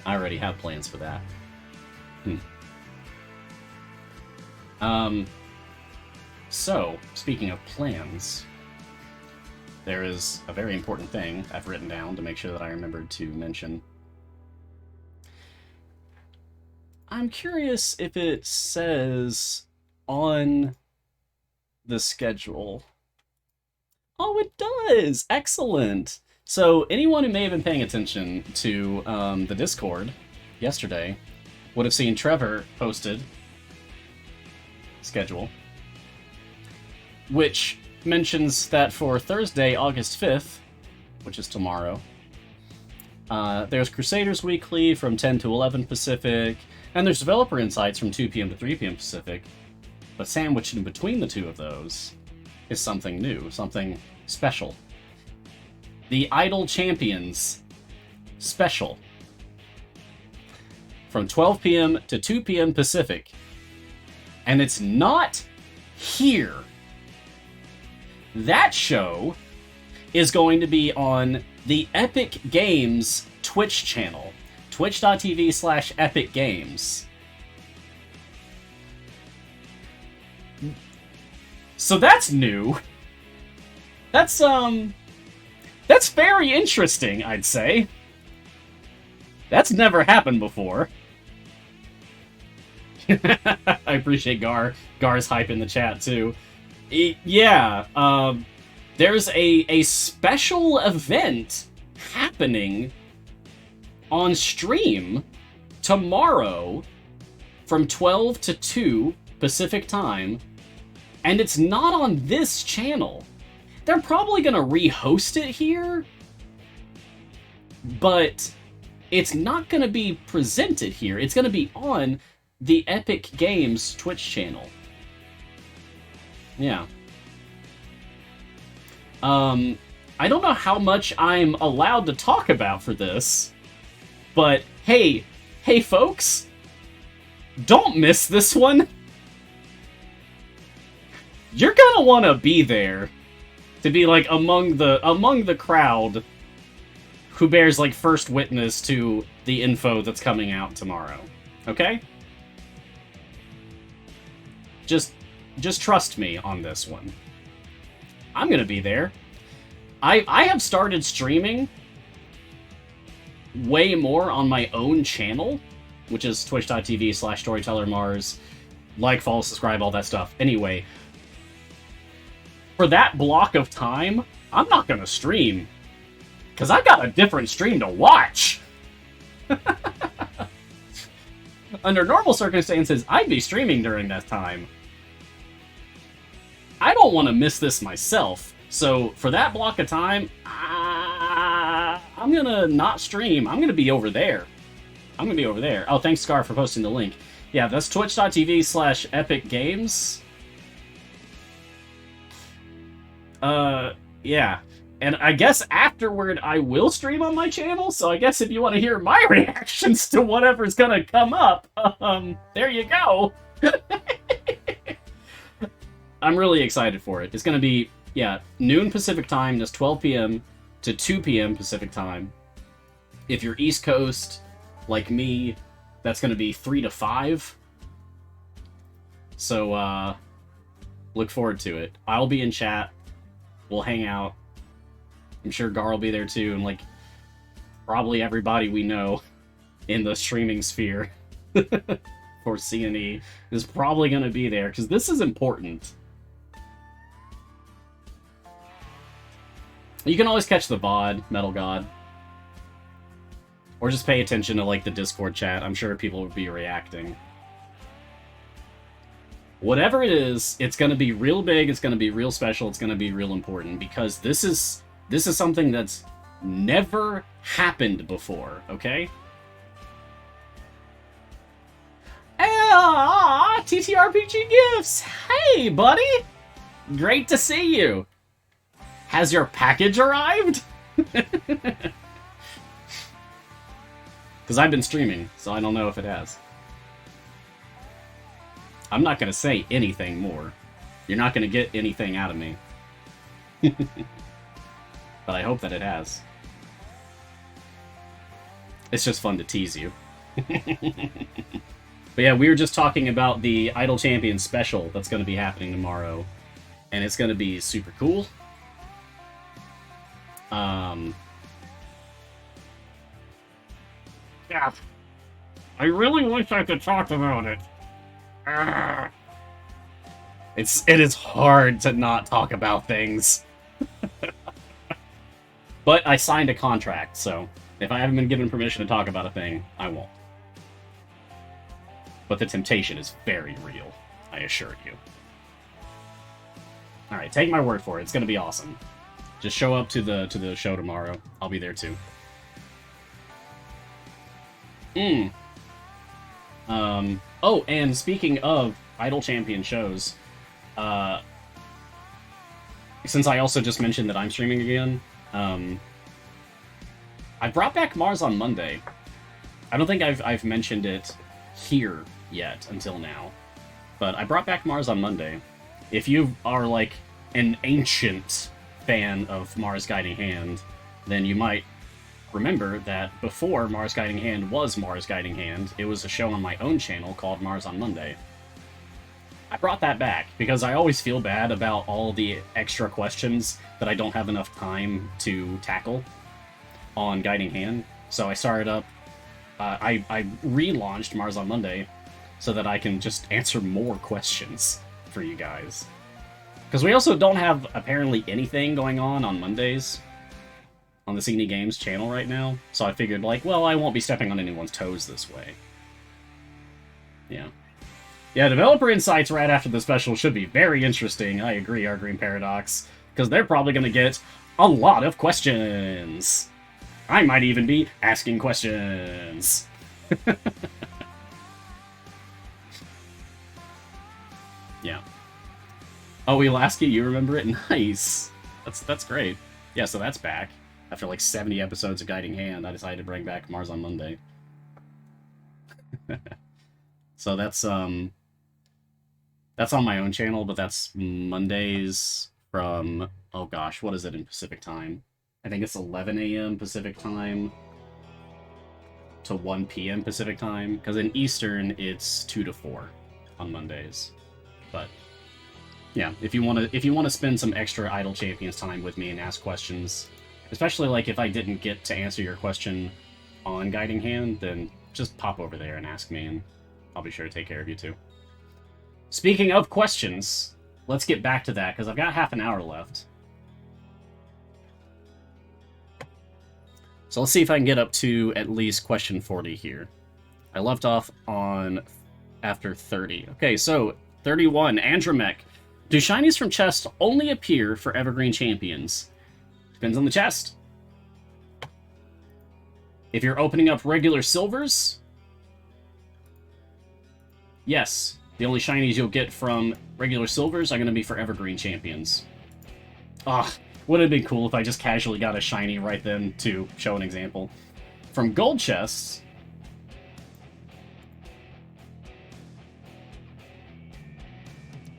I already have plans for that. So, speaking of plans, there is a very important thing I've written down to make sure that I remembered to mention. I'm curious if it says on the schedule. Oh, it does! Excellent! So, anyone who may have been paying attention to the Discord yesterday would have seen Trevor posted schedule, which mentions that for Thursday, August 5th, which is tomorrow, there's Crusaders Weekly from 10 to 11 Pacific, and there's Developer Insights from 2 p.m. to 3 p.m. Pacific, but sandwiched in between the two of those is something new, something special. The Idol Champions Special from 12 p.m. to 2 p.m. Pacific. And it's not here. That show is going to be on the Epic Games Twitch channel. Twitch.tv/Epic Games. So that's new. That's very interesting, I'd say. That's never happened before. I appreciate Gar's hype in the chat, too. Yeah, there's a special event happening on stream tomorrow from 12 to 2 Pacific time, and it's not on this channel. They're probably gonna rehost it here, but it's not gonna be presented here. It's gonna be on the Epic Games Twitch channel. Yeah. I don't know how much I'm allowed to talk about for this, but hey folks, don't miss this one. You're gonna want to be there to be like among the crowd who bears like first witness to the info that's coming out tomorrow. Okay? Just trust me on this one. I'm gonna be there. I have started streaming way more on my own channel, which is twitch.tv/storytellermars. Like, follow, subscribe, all that stuff. Anyway, for that block of time, I'm not gonna stream. Because I got a different stream to watch! Under normal circumstances, I'd be streaming during that time. I don't want to miss this myself, so for that block of time, I'm gonna not stream. I'm gonna be over there. I'm gonna be over there. Oh, thanks, Scar, for posting the link. Yeah, that's twitch.tv/epicgames. Yeah. And I guess afterward I will stream on my channel, so I guess if you want to hear my reactions to whatever's gonna come up, there you go. I'm really excited for it. It's gonna be, yeah, noon Pacific time, that's 12 p.m. to 2 p.m. Pacific time. If you're East Coast, like me, that's gonna be 3 to 5. So, look forward to it. I'll be in chat. We'll hang out. I'm sure Gar will be there too, and like probably everybody we know in the streaming sphere for CNE is probably going to be there, because this is important. You can always catch the VOD, Metal God. Or just pay attention to like the Discord chat. I'm sure people will be reacting. Whatever it is, it's going to be real big, it's going to be real special, it's going to be real important, because this is something that's never happened before, okay? TTRPG Gifts! Hey, buddy! Great to see you! Has your package arrived? Because I've been streaming, so I don't know if it has. I'm not going to say anything more. You're not going to get anything out of me. But I hope that it has. It's just fun to tease you. But yeah, we were just talking about the Idle Champions special that's going to be happening tomorrow. And it's going to be super cool. Yeah. I really wish I could talk about it. It is hard to not talk about things. But I signed a contract, so if I haven't been given permission to talk about a thing, I won't. But the temptation is very real, I assure you. Alright, take my word for it. It's gonna be awesome. Just show up to the show tomorrow. I'll be there too. Oh, and speaking of Idle Champion shows, since I also just mentioned that I'm streaming again, I brought back Mars on Monday. I don't think I've mentioned it here yet until now, but I brought back Mars on Monday. If you are like an ancient fan of Mars Guiding Hand, then you might remember that before Mars Guiding Hand was Mars Guiding Hand, it was a show on my own channel called Mars on Monday. I brought that back because I always feel bad about all the extra questions that I don't have enough time to tackle on Guiding Hand. So I started up, I relaunched Mars on Monday so that I can just answer more questions for you guys. Because we also don't have apparently anything going on Mondays on the CNE Games channel right now. So I figured, like, well, I won't be stepping on anyone's toes this way. Yeah. Yeah, Developer Insights right after the special should be very interesting. I agree, Our Green Paradox. Because they're probably going to get a lot of questions. I might even be asking questions. Yeah. Oh, Alaska, you remember it? Nice. That's great. Yeah, so that's back. After like 70 episodes of Guiding Hand, I decided to bring back Mars on Monday. So that's on my own channel, but that's Mondays from, oh gosh, what is it in Pacific time? I think it's 11 a.m. Pacific time to 1 p.m. Pacific time, because in Eastern it's 2 to 4 on Mondays. But yeah, if you want to spend some extra Idle Champions time with me and ask questions, especially like if I didn't get to answer your question on Guiding Hand, then just pop over there and ask me, and I'll be sure to take care of you too. Speaking of questions, let's get back to that, because I've got half an hour left. So let's see if I can get up to at least question 40 here. I left off on after 30. Okay, so 31, Andromek. Do shinies from chests only appear for Evergreen Champions? Depends on the chest. If you're opening up regular silvers, yes, the only shinies you'll get from regular silvers are going to be for Evergreen Champions. Ah, would have been cool if I just casually got a shiny right then to show an example. From gold chests,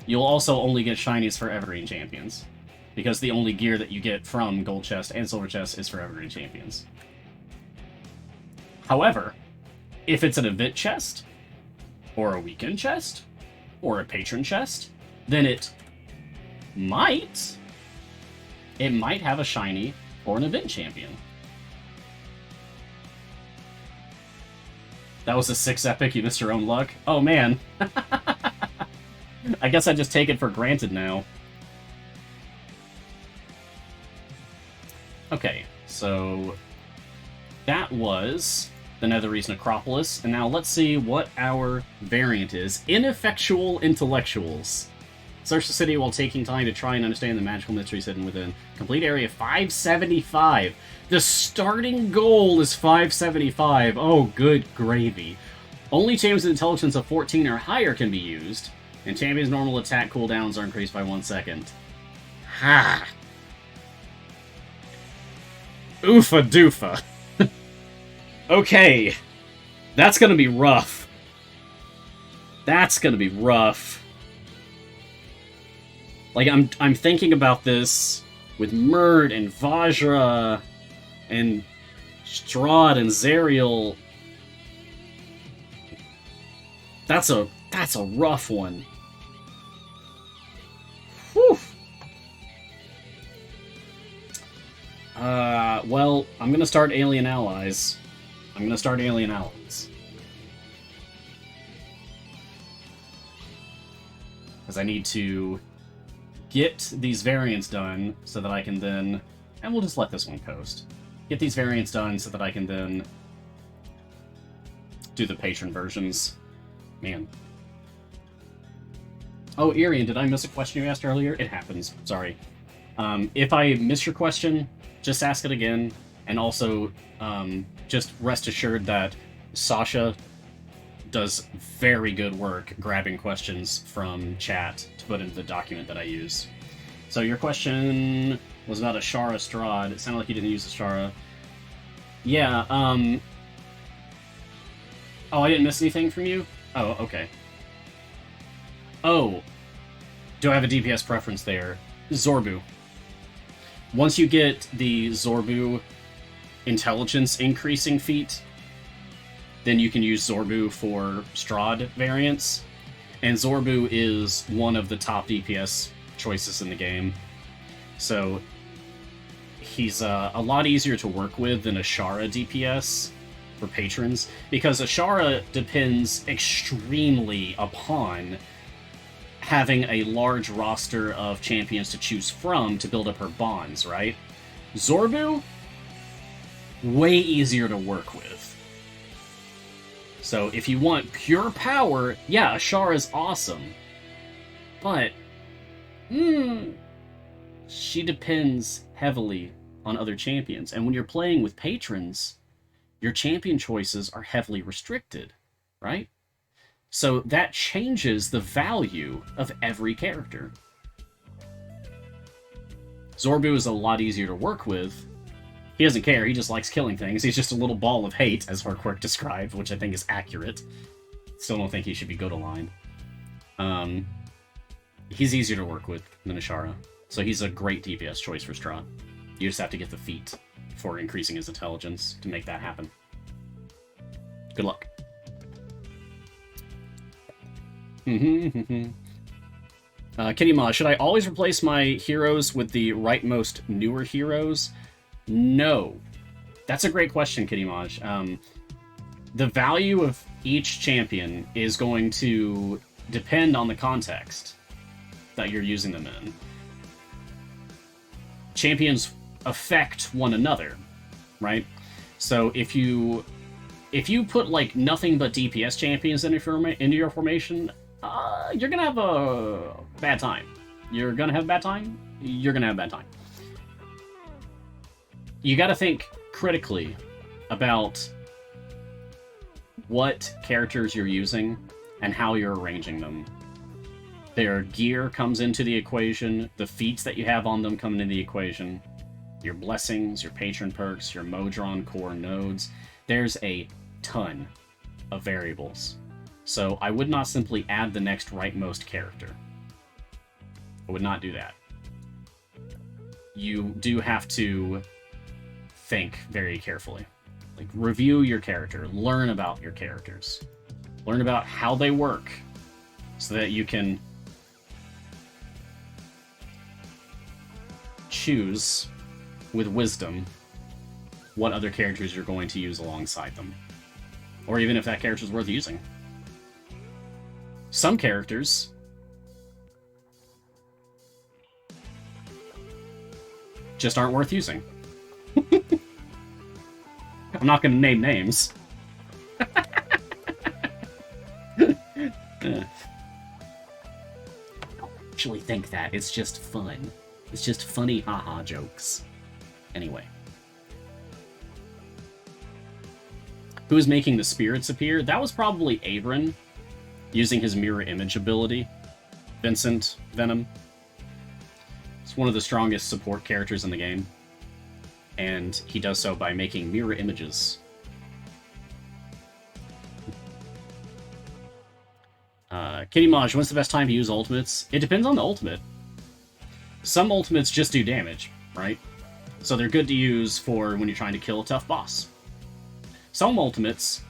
you'll also only get shinies for Evergreen Champions, because the only gear that you get from gold chest and silver chest is for Evergreen Champions. However, if it's an event chest, or a weekend chest, or a patron chest, then it might have a shiny or an event champion. That was a 6 epic, you missed your own luck. Oh man. I guess I just take it for granted now. Okay, so that was the Netherese Necropolis, and now let's see what our variant is. Ineffectual Intellectuals. Search the city while taking time to try and understand the magical mysteries hidden within. Complete area 575. The starting goal is 575. Oh, good gravy. Only champions with intelligence of 14 or higher can be used, and champions' normal attack cooldowns are increased by 1 second. Ha! Oofa doofa. Okay. That's gonna be rough. That's gonna be rough. Like, I'm thinking about this with Mert and Vajra and Strahd and Zerial. That's a rough one. Whew. Well, I'm gonna start Alien Allies. Because I need to get these variants done so that I can then... And we'll just let this one coast. Get these variants done so that I can then do the patron versions. Man. Oh, Irian, did I miss a question you asked earlier? It happens. Sorry. If I miss your question, just ask it again. And also, just rest assured that Sasha does very good work grabbing questions from chat to put into the document that I use. So your question was about Ashara Strahd. It sounded like you didn't use Ashara. Yeah, Oh, I didn't miss anything from you? Oh, okay. Oh, do I have a DPS preference there? Zorbu. Once you get the Zorbu intelligence increasing feat, then you can use Zorbu for Strahd variants. And Zorbu is one of the top DPS choices in the game. So he's a lot easier to work with than Ashara DPS for patrons, because Ashara depends extremely upon having a large roster of champions to choose from to build up her bonds, right? Zorbu, way easier to work with. So if you want pure power, yeah, Ashara is awesome. But, she depends heavily on other champions. And when you're playing with patrons, your champion choices are heavily restricted, right? So that changes the value of every character. Zorbu is a lot easier to work with. He doesn't care, he just likes killing things. He's just a little ball of hate, as Harquark described, which I think is accurate. Still don't think he should be go-to-line. He's easier to work with than Ashara, so he's a great DPS choice for Strahd. You just have to get the feat for increasing his intelligence to make that happen. Good luck. Kitty Ma, should I always replace my heroes with the rightmost newer heroes? No. That's a great question, Kitty Maj. The value of each champion is going to depend on the context that you're using them in. Champions affect one another, right? So if you put like nothing but DPS champions into your formation, you're gonna have a bad time. You're gonna have a bad time. You're gonna have a bad time. You got to think critically about what characters you're using and how you're arranging them. Their gear comes into the equation, the feats that you have on them come into the equation, your blessings, your patron perks, your Modron core nodes. There's a ton of variables. So I would not simply add the next rightmost character. I would not do that. You do have to think very carefully. Like, review your character, learn about your characters, learn about how they work, so that you can choose with wisdom what other characters you're going to use alongside them. Or even if that character is worth using. Some characters just aren't worth using. I'm not going to name names. I actually think that. It's just fun. It's just funny haha jokes. Anyway. Who is making the spirits appear? That was probably Avron, using his mirror image ability. Vincent Venom. It's one of the strongest support characters in the game. And he does so by making mirror images. Kitty Maj, when's the best time to use ultimates? It depends on the ultimate. Some ultimates just do damage, right? So they're good to use for when you're trying to kill a tough boss. Some ultimates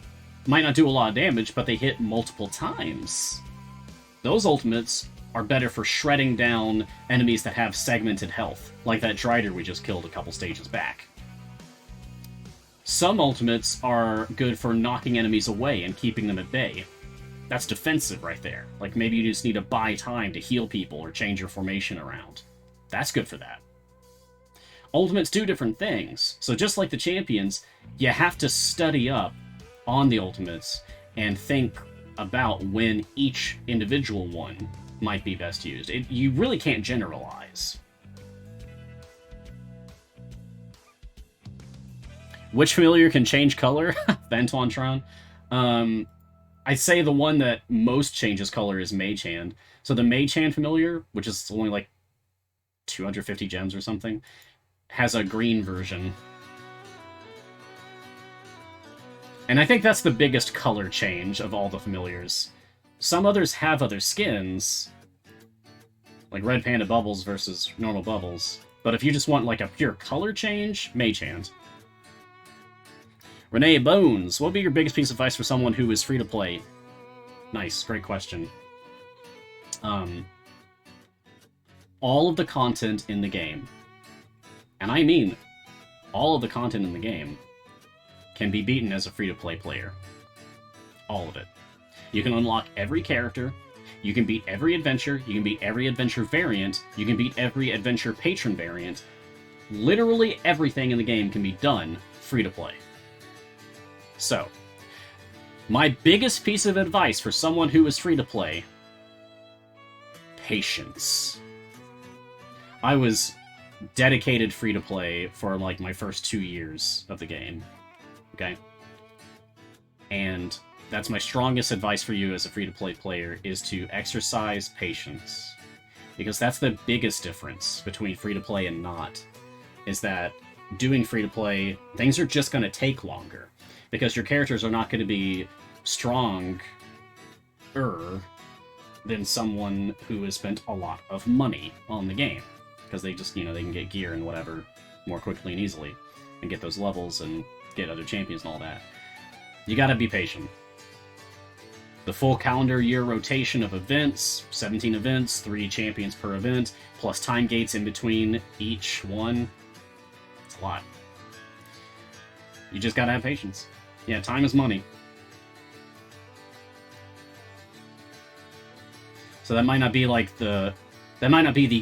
might not do a lot of damage, but they hit multiple times. Those ultimates are better for shredding down enemies that have segmented health, like that Drider we just killed a couple stages back. Some ultimates are good for knocking enemies away and keeping them at bay. That's defensive right there. Like, maybe you just need to buy time to heal people or change your formation around. That's good for that. Ultimates do different things, so just like the champions, you have to study up on the ultimates and think about when each individual one might be best used. You really can't generalize. Which familiar can change color? Ventontron. I'd say the one that most changes color is Mage Hand. So the Mage Hand familiar, which is only like 250 gems or something, has a green version. And I think that's the biggest color change of all the familiars. Some others have other skins, like Red Panda Bubbles versus normal Bubbles. But if you just want like a pure color change, Mage Hand. Renee Bones, what would be your biggest piece of advice for someone who is free to play? Nice, great question. All of the content in the game, and I mean all of the content in the game, can be beaten as a free-to-play player. All of it. You can unlock every character, you can beat every adventure, you can beat every adventure variant, you can beat every adventure patron variant. Literally everything in the game can be done free-to-play. So, my biggest piece of advice for someone who is free-to-play: patience. I was dedicated free-to-play for like my first 2 years of the game. Okay? And that's my strongest advice for you as a free-to-play player, is to exercise patience. Because that's the biggest difference between free-to-play and not, is that doing free-to-play, things are just going to take longer. Because your characters are not going to be stronger than someone who has spent a lot of money on the game. Because they just, they can get gear and whatever more quickly and easily, and get those levels and get other champions and all that. You gotta be patient. The full calendar year rotation of events, 17 events, 3 champions per event, plus time gates in between each one. It's a lot. You just gotta have patience. Yeah, time is money. So that might not be like the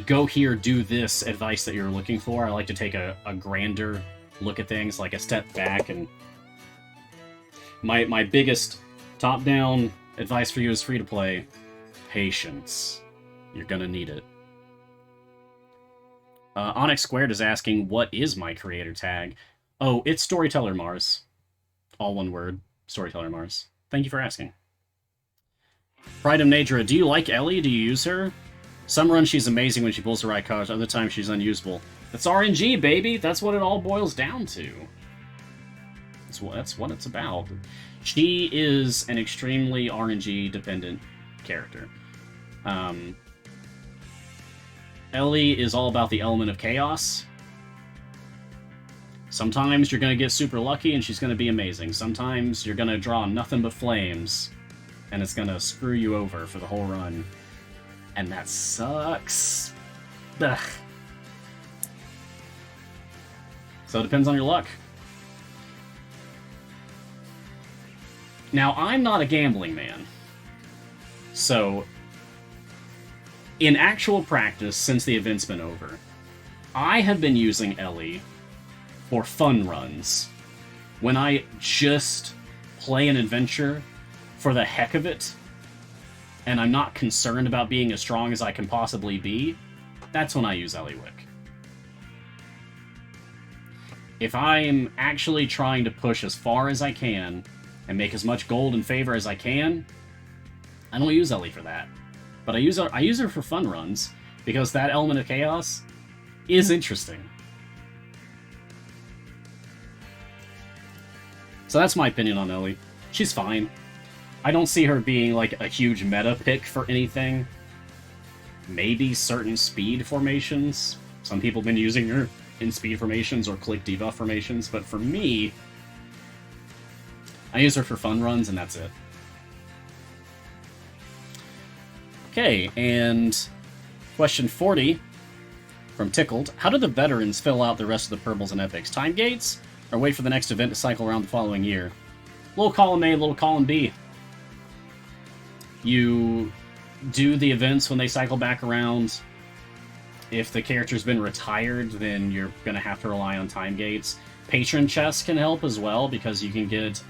go here, do this advice that you're looking for. I like to take a grander look at things, like a step back. And my biggest top-down advice for you is free-to-play: patience. You're gonna need it. Onyx Squared is asking, what is my creator tag? Oh, it's Storyteller Mars. All one word. Storyteller Mars. Thank you for asking. Pride of Nadra, do you like Ellie? Do you use her? Some runs she's amazing when she pulls the right cards, other times she's unusable. That's RNG, baby! That's what it all boils down to. That's what it's about. She is an extremely RNG-dependent character. Ellie is all about the element of chaos. Sometimes you're going to get super lucky and she's going to be amazing. Sometimes you're going to draw nothing but flames and it's going to screw you over for the whole run. And that sucks. Ugh. So it depends on your luck. Now, I'm not a gambling man. So, in actual practice, since the event's been over, I have been using Ellie for fun runs. When I just play an adventure for the heck of it, and I'm not concerned about being as strong as I can possibly be, that's when I use Eliwick. If I'm actually trying to push as far as I can and make as much gold and favor as I can, I don't use Ellie for that. But I use her for fun runs, because that element of chaos is interesting. So that's my opinion on Ellie. She's fine. I don't see her being like a huge meta pick for anything. Maybe certain speed formations. Some people have been using her in speed formations or click debuff formations, but for me, I use her for fun runs and that's it. Okay, and question 40 from Tickled. How do the veterans fill out the rest of the purples and epics? Time gates? Or wait for the next event to cycle around the following year? Little column A, little column B. You do the events when they cycle back around. If the character's been retired, then you're going to have to rely on time gates. Patron chests can help as well, because you can get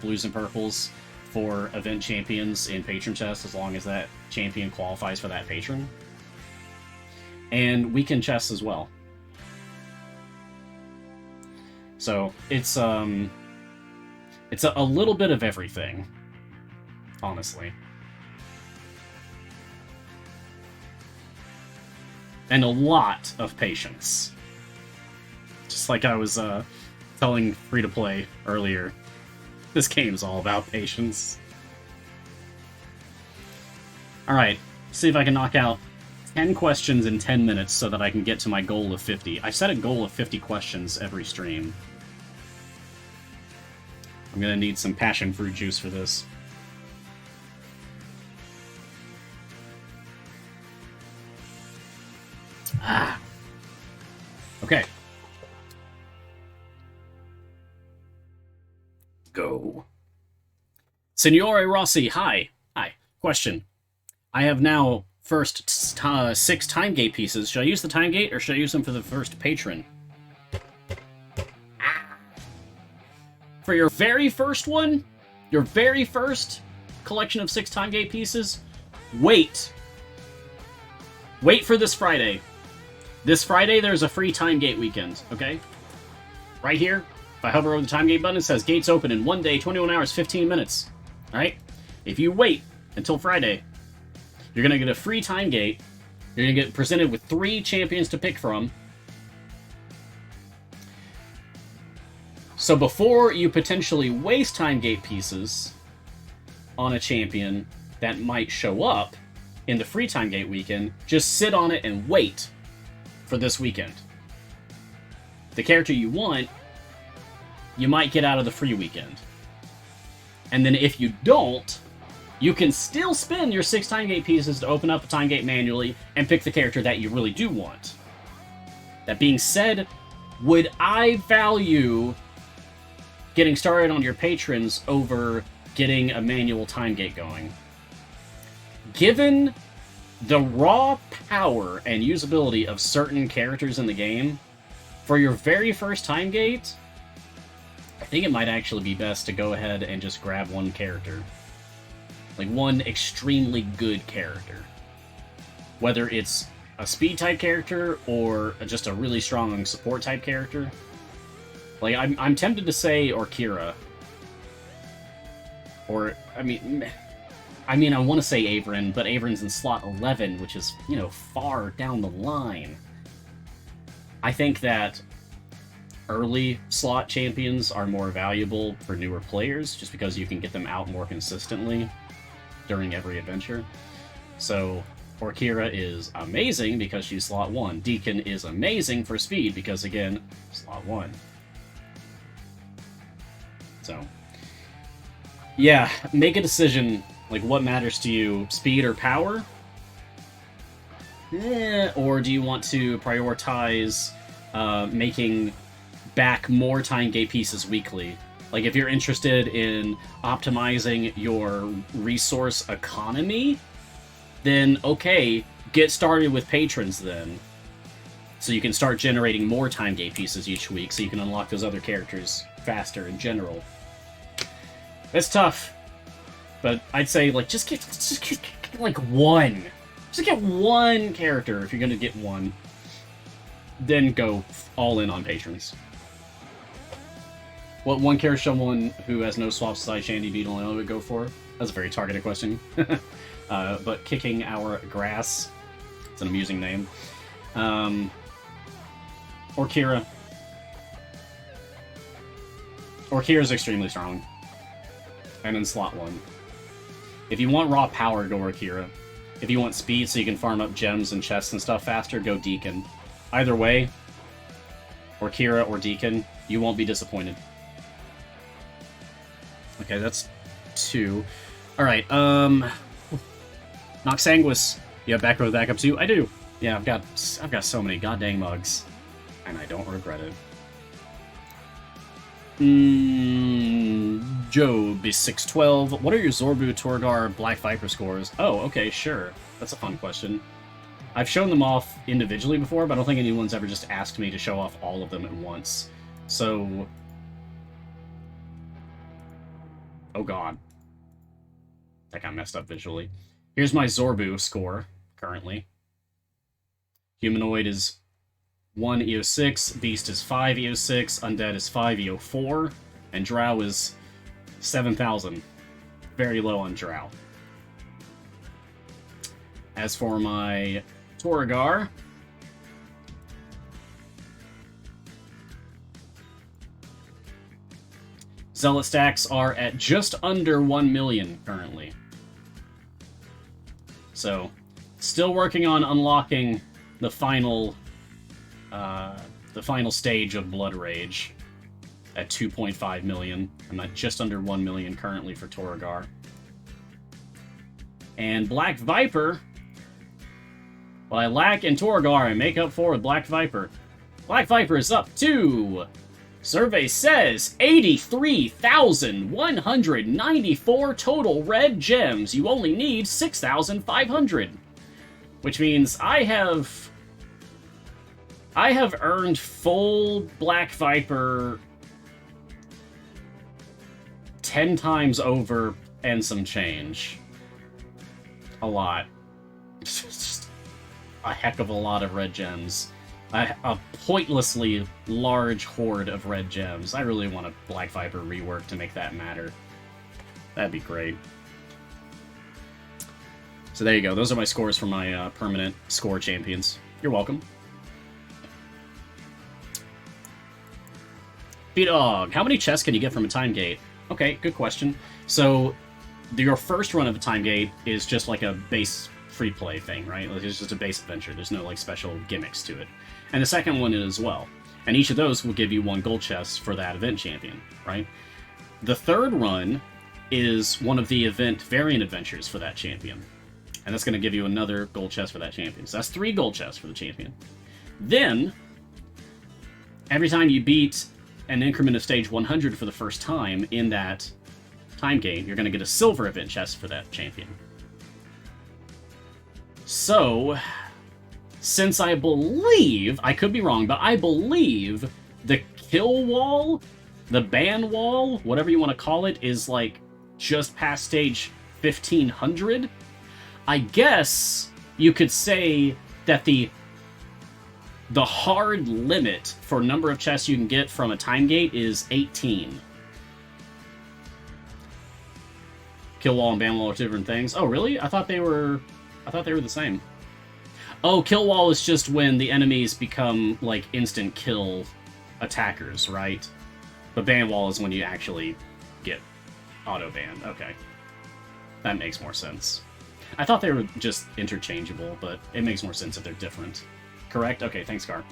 blues and purples for event champions in patron chests as long as that champion qualifies for that patron. And weekend chests as well. So it's a little bit of everything, honestly. And a lot of patience. Just like I was telling free-to-play earlier, this game's all about patience. Alright, see if I can knock out 10 questions in 10 minutes so that I can get to my goal of 50. I've set a goal of 50 questions every stream. I'm gonna need some passion fruit juice for this. Ah. Okay. Go. Signore Rossi, hi. Hi. Question. I have now first 6 time gate pieces. Should I use the time gate or should I use them for the first patron? For your very first one, your very first collection of 6 time gate pieces, wait. Wait for this Friday. This Friday, there's a free time gate weekend, okay? Right here, if I hover over the time gate button, it says gates open in 1 day, 21 hours, 15 minutes. Alright? If you wait until Friday, you're going to get a free time gate. You're going to get presented with 3 champions to pick from. So before you potentially waste time gate pieces on a champion that might show up in the free time gate weekend, just sit on it and wait for this weekend. The character you want, you might get out of the free weekend. And then if you don't, you can still spend your 6 time gate pieces to open up a time gate manually and pick the character that you really do want. That being said, would I value getting started on your patrons over getting a manual time gate going? Given the raw power and usability of certain characters in the game, For your very first time gate, I think it might actually be best to go ahead and just grab one character. Like, one extremely good character. Whether it's a speed type character or just a really strong support type character. Like, I'm tempted to say Orkira. Or, I want to say Averin, but Averin's in slot 11, which is, you know, far down the line. I think that early slot champions are more valuable for newer players, just because you can get them out more consistently during every adventure. So, Orkira is amazing because she's slot 1. Deacon is amazing for speed because, again, slot 1. So, yeah, make a decision, like, what matters to you, speed or power? Or do you want to prioritize making back more time gate pieces weekly? Like, if you're interested in optimizing your resource economy, then okay, get started with patrons then. So you can start generating more time gate pieces each week, so you can unlock those other characters faster in general. It's tough, but I'd say, like, just get like one. Just get one character if you're gonna get one. Then go all in on patrons. What one character someone who has no swaps aside Shandy Beetle and would go for? That's a very targeted question. But kicking our grass. It's an amusing name. Orkira. Orkira's extremely strong. And in slot 1. If you want raw power, go Orkira. If you want speed so you can farm up gems and chests and stuff faster, go Deacon. Either way, Orkira or Deacon, you won't be disappointed. Okay, that's 2. Alright, Noxanguis. You have back row backup too? I do. Yeah, I've got so many goddamn mugs. And I don't regret it. Job is 612. What are your Zorbu, Torgar, Black Viper scores? Oh, okay, sure. That's a fun question. I've shown them off individually before, but I don't think anyone's ever just asked me to show off all of them at once. So... oh god. That got messed up visually. Here's my Zorbu score, currently. Humanoid is 1 EO6, Beast is 5 EO6, Undead is 5 EO4, and Drow is 7,000. Very low on Drow. As for my Torgar, Zealot stacks are at just under 1 million currently. So, still working on unlocking the final stage of Blood Rage at 2.5 million. I'm at just under 1 million currently for Torgar. And Black Viper, what I lack in Torgar, I make up for with Black Viper. Black Viper is up to, survey says, 83,194 total red gems. You only need 6,500. Which means I have earned full Black Viper 10 times over and some change. A lot. Just a heck of a lot of red gems. A pointlessly large horde of red gems. I really want a Black Viper rework to make that matter. That'd be great. So there you go. Those are my scores for my permanent score champions. You're welcome. B-Dog, how many chests can you get from a time gate? Okay, good question. So, your first run of a time gate is just like a base free play thing, right? Like, it's just a base adventure. There's no like special gimmicks to it. And the second one is as well. And each of those will give you 1 gold chest for that event champion, right? The third run is one of the event variant adventures for that champion. And that's going to give you another gold chest for that champion. So that's 3 gold chests for the champion. Then, every time you beat an increment of stage 100 for the first time in that time gate, you're going to get a silver event chest for that champion. So, since I believe, I could be wrong, but I believe the kill wall, the ban wall, whatever you want to call it, is like just past stage 1500. I guess you could say that the hard limit for number of chests you can get from a time gate is 18. Kill wall and ban wall are different things. Oh, really? I thought they were the same. Oh, kill wall is just when the enemies become like instant kill attackers, right? But ban wall is when you actually get auto banned. Okay. That makes more sense. I thought they were just interchangeable, but it makes more sense if they're different. Correct? Okay, thanks, Gar.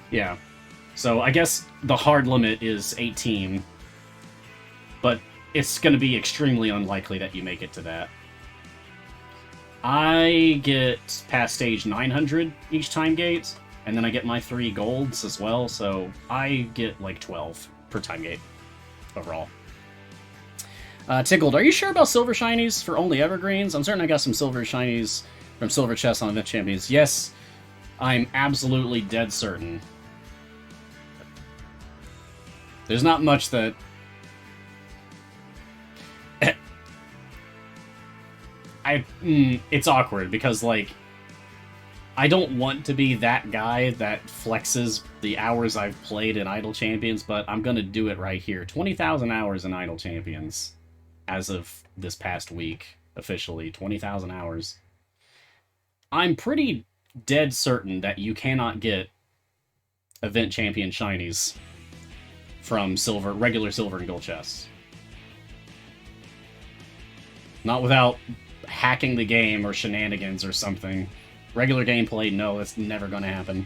Yeah. So I guess the hard limit is 18, but it's going to be extremely unlikely that you make it to that. I get past stage 900 each time gate, and then I get my 3 golds as well, so I get like 12 per time gate overall. Tickled, are you sure about silver shinies for only evergreens? I'm certain I got some silver shinies from silver chests on Event Champions. Yes, I'm absolutely dead certain. There's not much that... it's awkward, because, like, I don't want to be that guy that flexes the hours I've played in Idle Champions, but I'm gonna do it right here. 20,000 hours in Idle Champions as of this past week, officially. 20,000 hours. I'm pretty dead certain that you cannot get Event Champion shinies from regular silver and gold chests. Not without hacking the game or shenanigans or something. Regular gameplay, no, that's never gonna happen.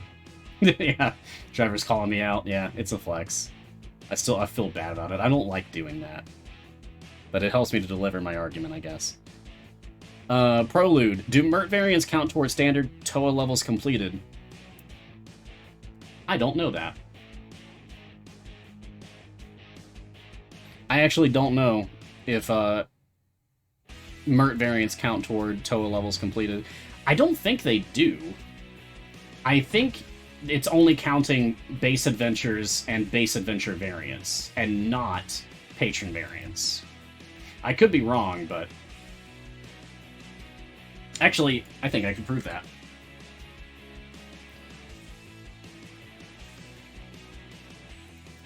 Yeah, Trevor's calling me out. Yeah, it's a flex. I feel bad about it. I don't like doing that. But it helps me to deliver my argument, I guess. Prolude. Do Mert variants count towards standard TOA levels completed? I don't know that. I actually don't know if Mert variants count toward TOA levels completed. I don't think they do. I think it's only counting base adventures and base adventure variants, and not patron variants. I could be wrong, but... Actually, I think I can prove that.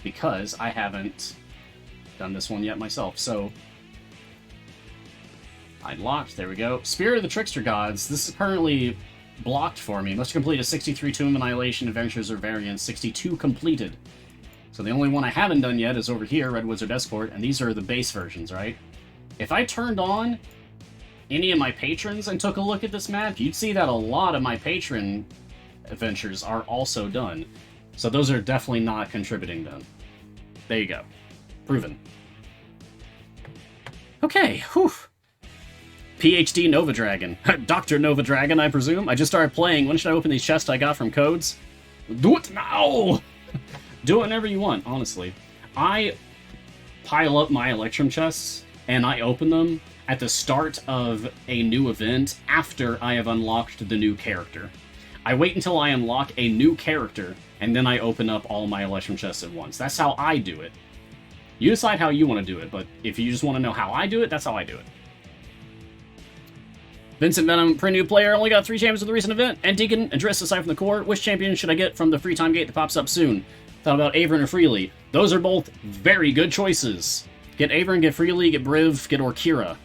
Because I haven't done this one yet myself, so... Unlocked, there we go. Spirit of the Trickster Gods. This is currently blocked for me. Must complete a 63 Tomb Annihilation Adventures or Variants. 62 completed. So the only one I haven't done yet is over here, Red Wizard Escort, and these are the base versions, right? If I turned on any of my patrons and took a look at this map, you'd see that a lot of my patron adventures are also done. So those are definitely not contributing then. There you go. Proven. Okay, whew. PhD Nova Dragon. Dr. Nova Dragon, I presume. I just started playing. When should I open these chests I got from codes? Do it now! Do it whenever you want, honestly. I pile up my Electrum chests, and I open them at the start of a new event after I have unlocked the new character. I wait until I unlock a new character, and then I open up all my Electrum chests at once. That's how I do it. You decide how you want to do it, but if you just want to know how I do it, that's how I do it. Vincent Venom, pretty new player, only got 3 champions of the recent event. And Deacon, Adriss aside from the core. Which champion should I get from the free time gate that pops up soon? Thought about Averin or Freely. Those are both very good choices. Get Averin, get Freely, get Briv, get Orkira.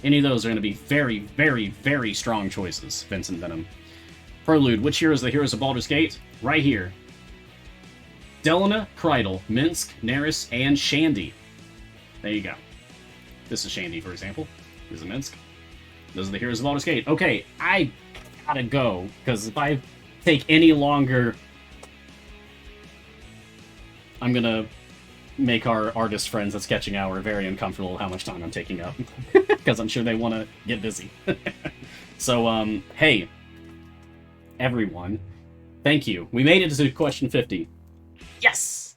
Any of those are going to be very, very, very strong choices, Vincent Venom. Prelude, which hero is the heroes of Baldur's Gate? Right here. Delana, Krydle, Minsk, Neris, and Shandy. There you go. This is Shandy, for example. This is Minsk. Those are the heroes of Baldur's Gate. Okay, I gotta go, because if I take any longer, I'm gonna make our artist friends at Sketching Hour very uncomfortable with how much time I'm taking up, because I'm sure they want to get busy. So, hey, everyone, thank you. We made it to question 50. Yes!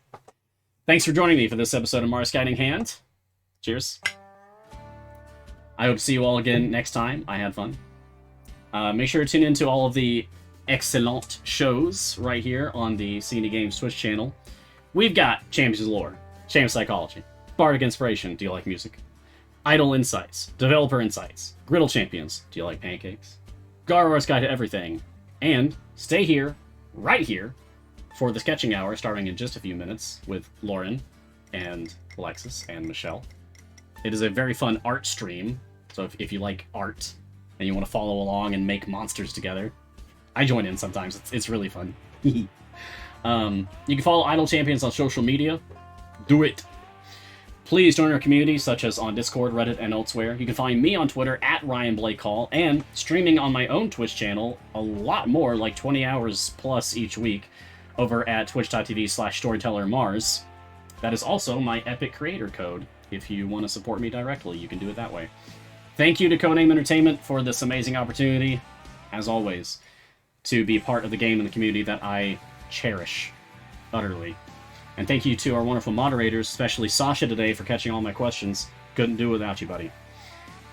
Thanks for joining me for this episode of Mars Guiding Hand. Cheers. I hope to see you all again next time. I had fun. Make sure to tune into all of the excellent shows right here on the CND Games Twitch channel. We've got Champions Lore, Champions Psychology, Bardic Inspiration, do you like music? Idle Insights, Developer Insights, Griddle Champions, do you like pancakes? Garrowar's Guide to Everything, and stay here, right here, for the sketching hour starting in just a few minutes with Lauren and Alexis and Michelle. It is a very fun art stream, so if you like art and you want to follow along and make monsters together, I join in sometimes. It's really fun. You can follow Idle Champions on social media. Do it. Please join our community, such as on Discord, Reddit, and elsewhere. You can find me on Twitter at Ryan Blake Hall, and streaming on my own Twitch channel a lot more, like 20 hours plus each week, over at twitch.tv/storytellermars. That is also my Epic creator code. If you want to support me directly, you can do it that way. Thank you to Codename Entertainment for this amazing opportunity, as always, to be part of the game and the community that I cherish utterly. And thank you to our wonderful moderators, especially Sasha today, for catching all my questions. Couldn't do it without you, buddy.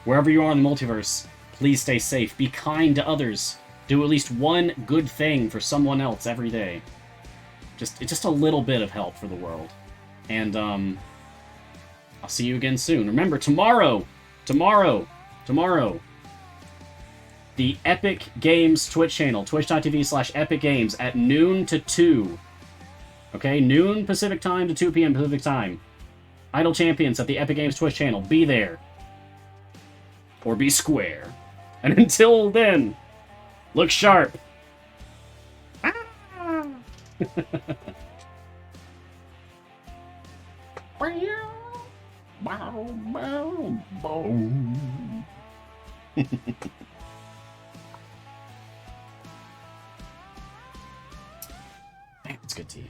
Wherever you are in the multiverse, please stay safe. Be kind to others. Do at least one good thing for someone else every day. Just a little bit of help for the world. And I'll see you again soon. Remember, tomorrow, the Epic Games Twitch channel, twitch.tv/Epic Games at noon to 2. Okay, noon Pacific time to 2 p.m. Pacific time. Idle Champions at the Epic Games Twitch channel. Be there. Or be square. And until then, look sharp. Ah! Man, it's good tea.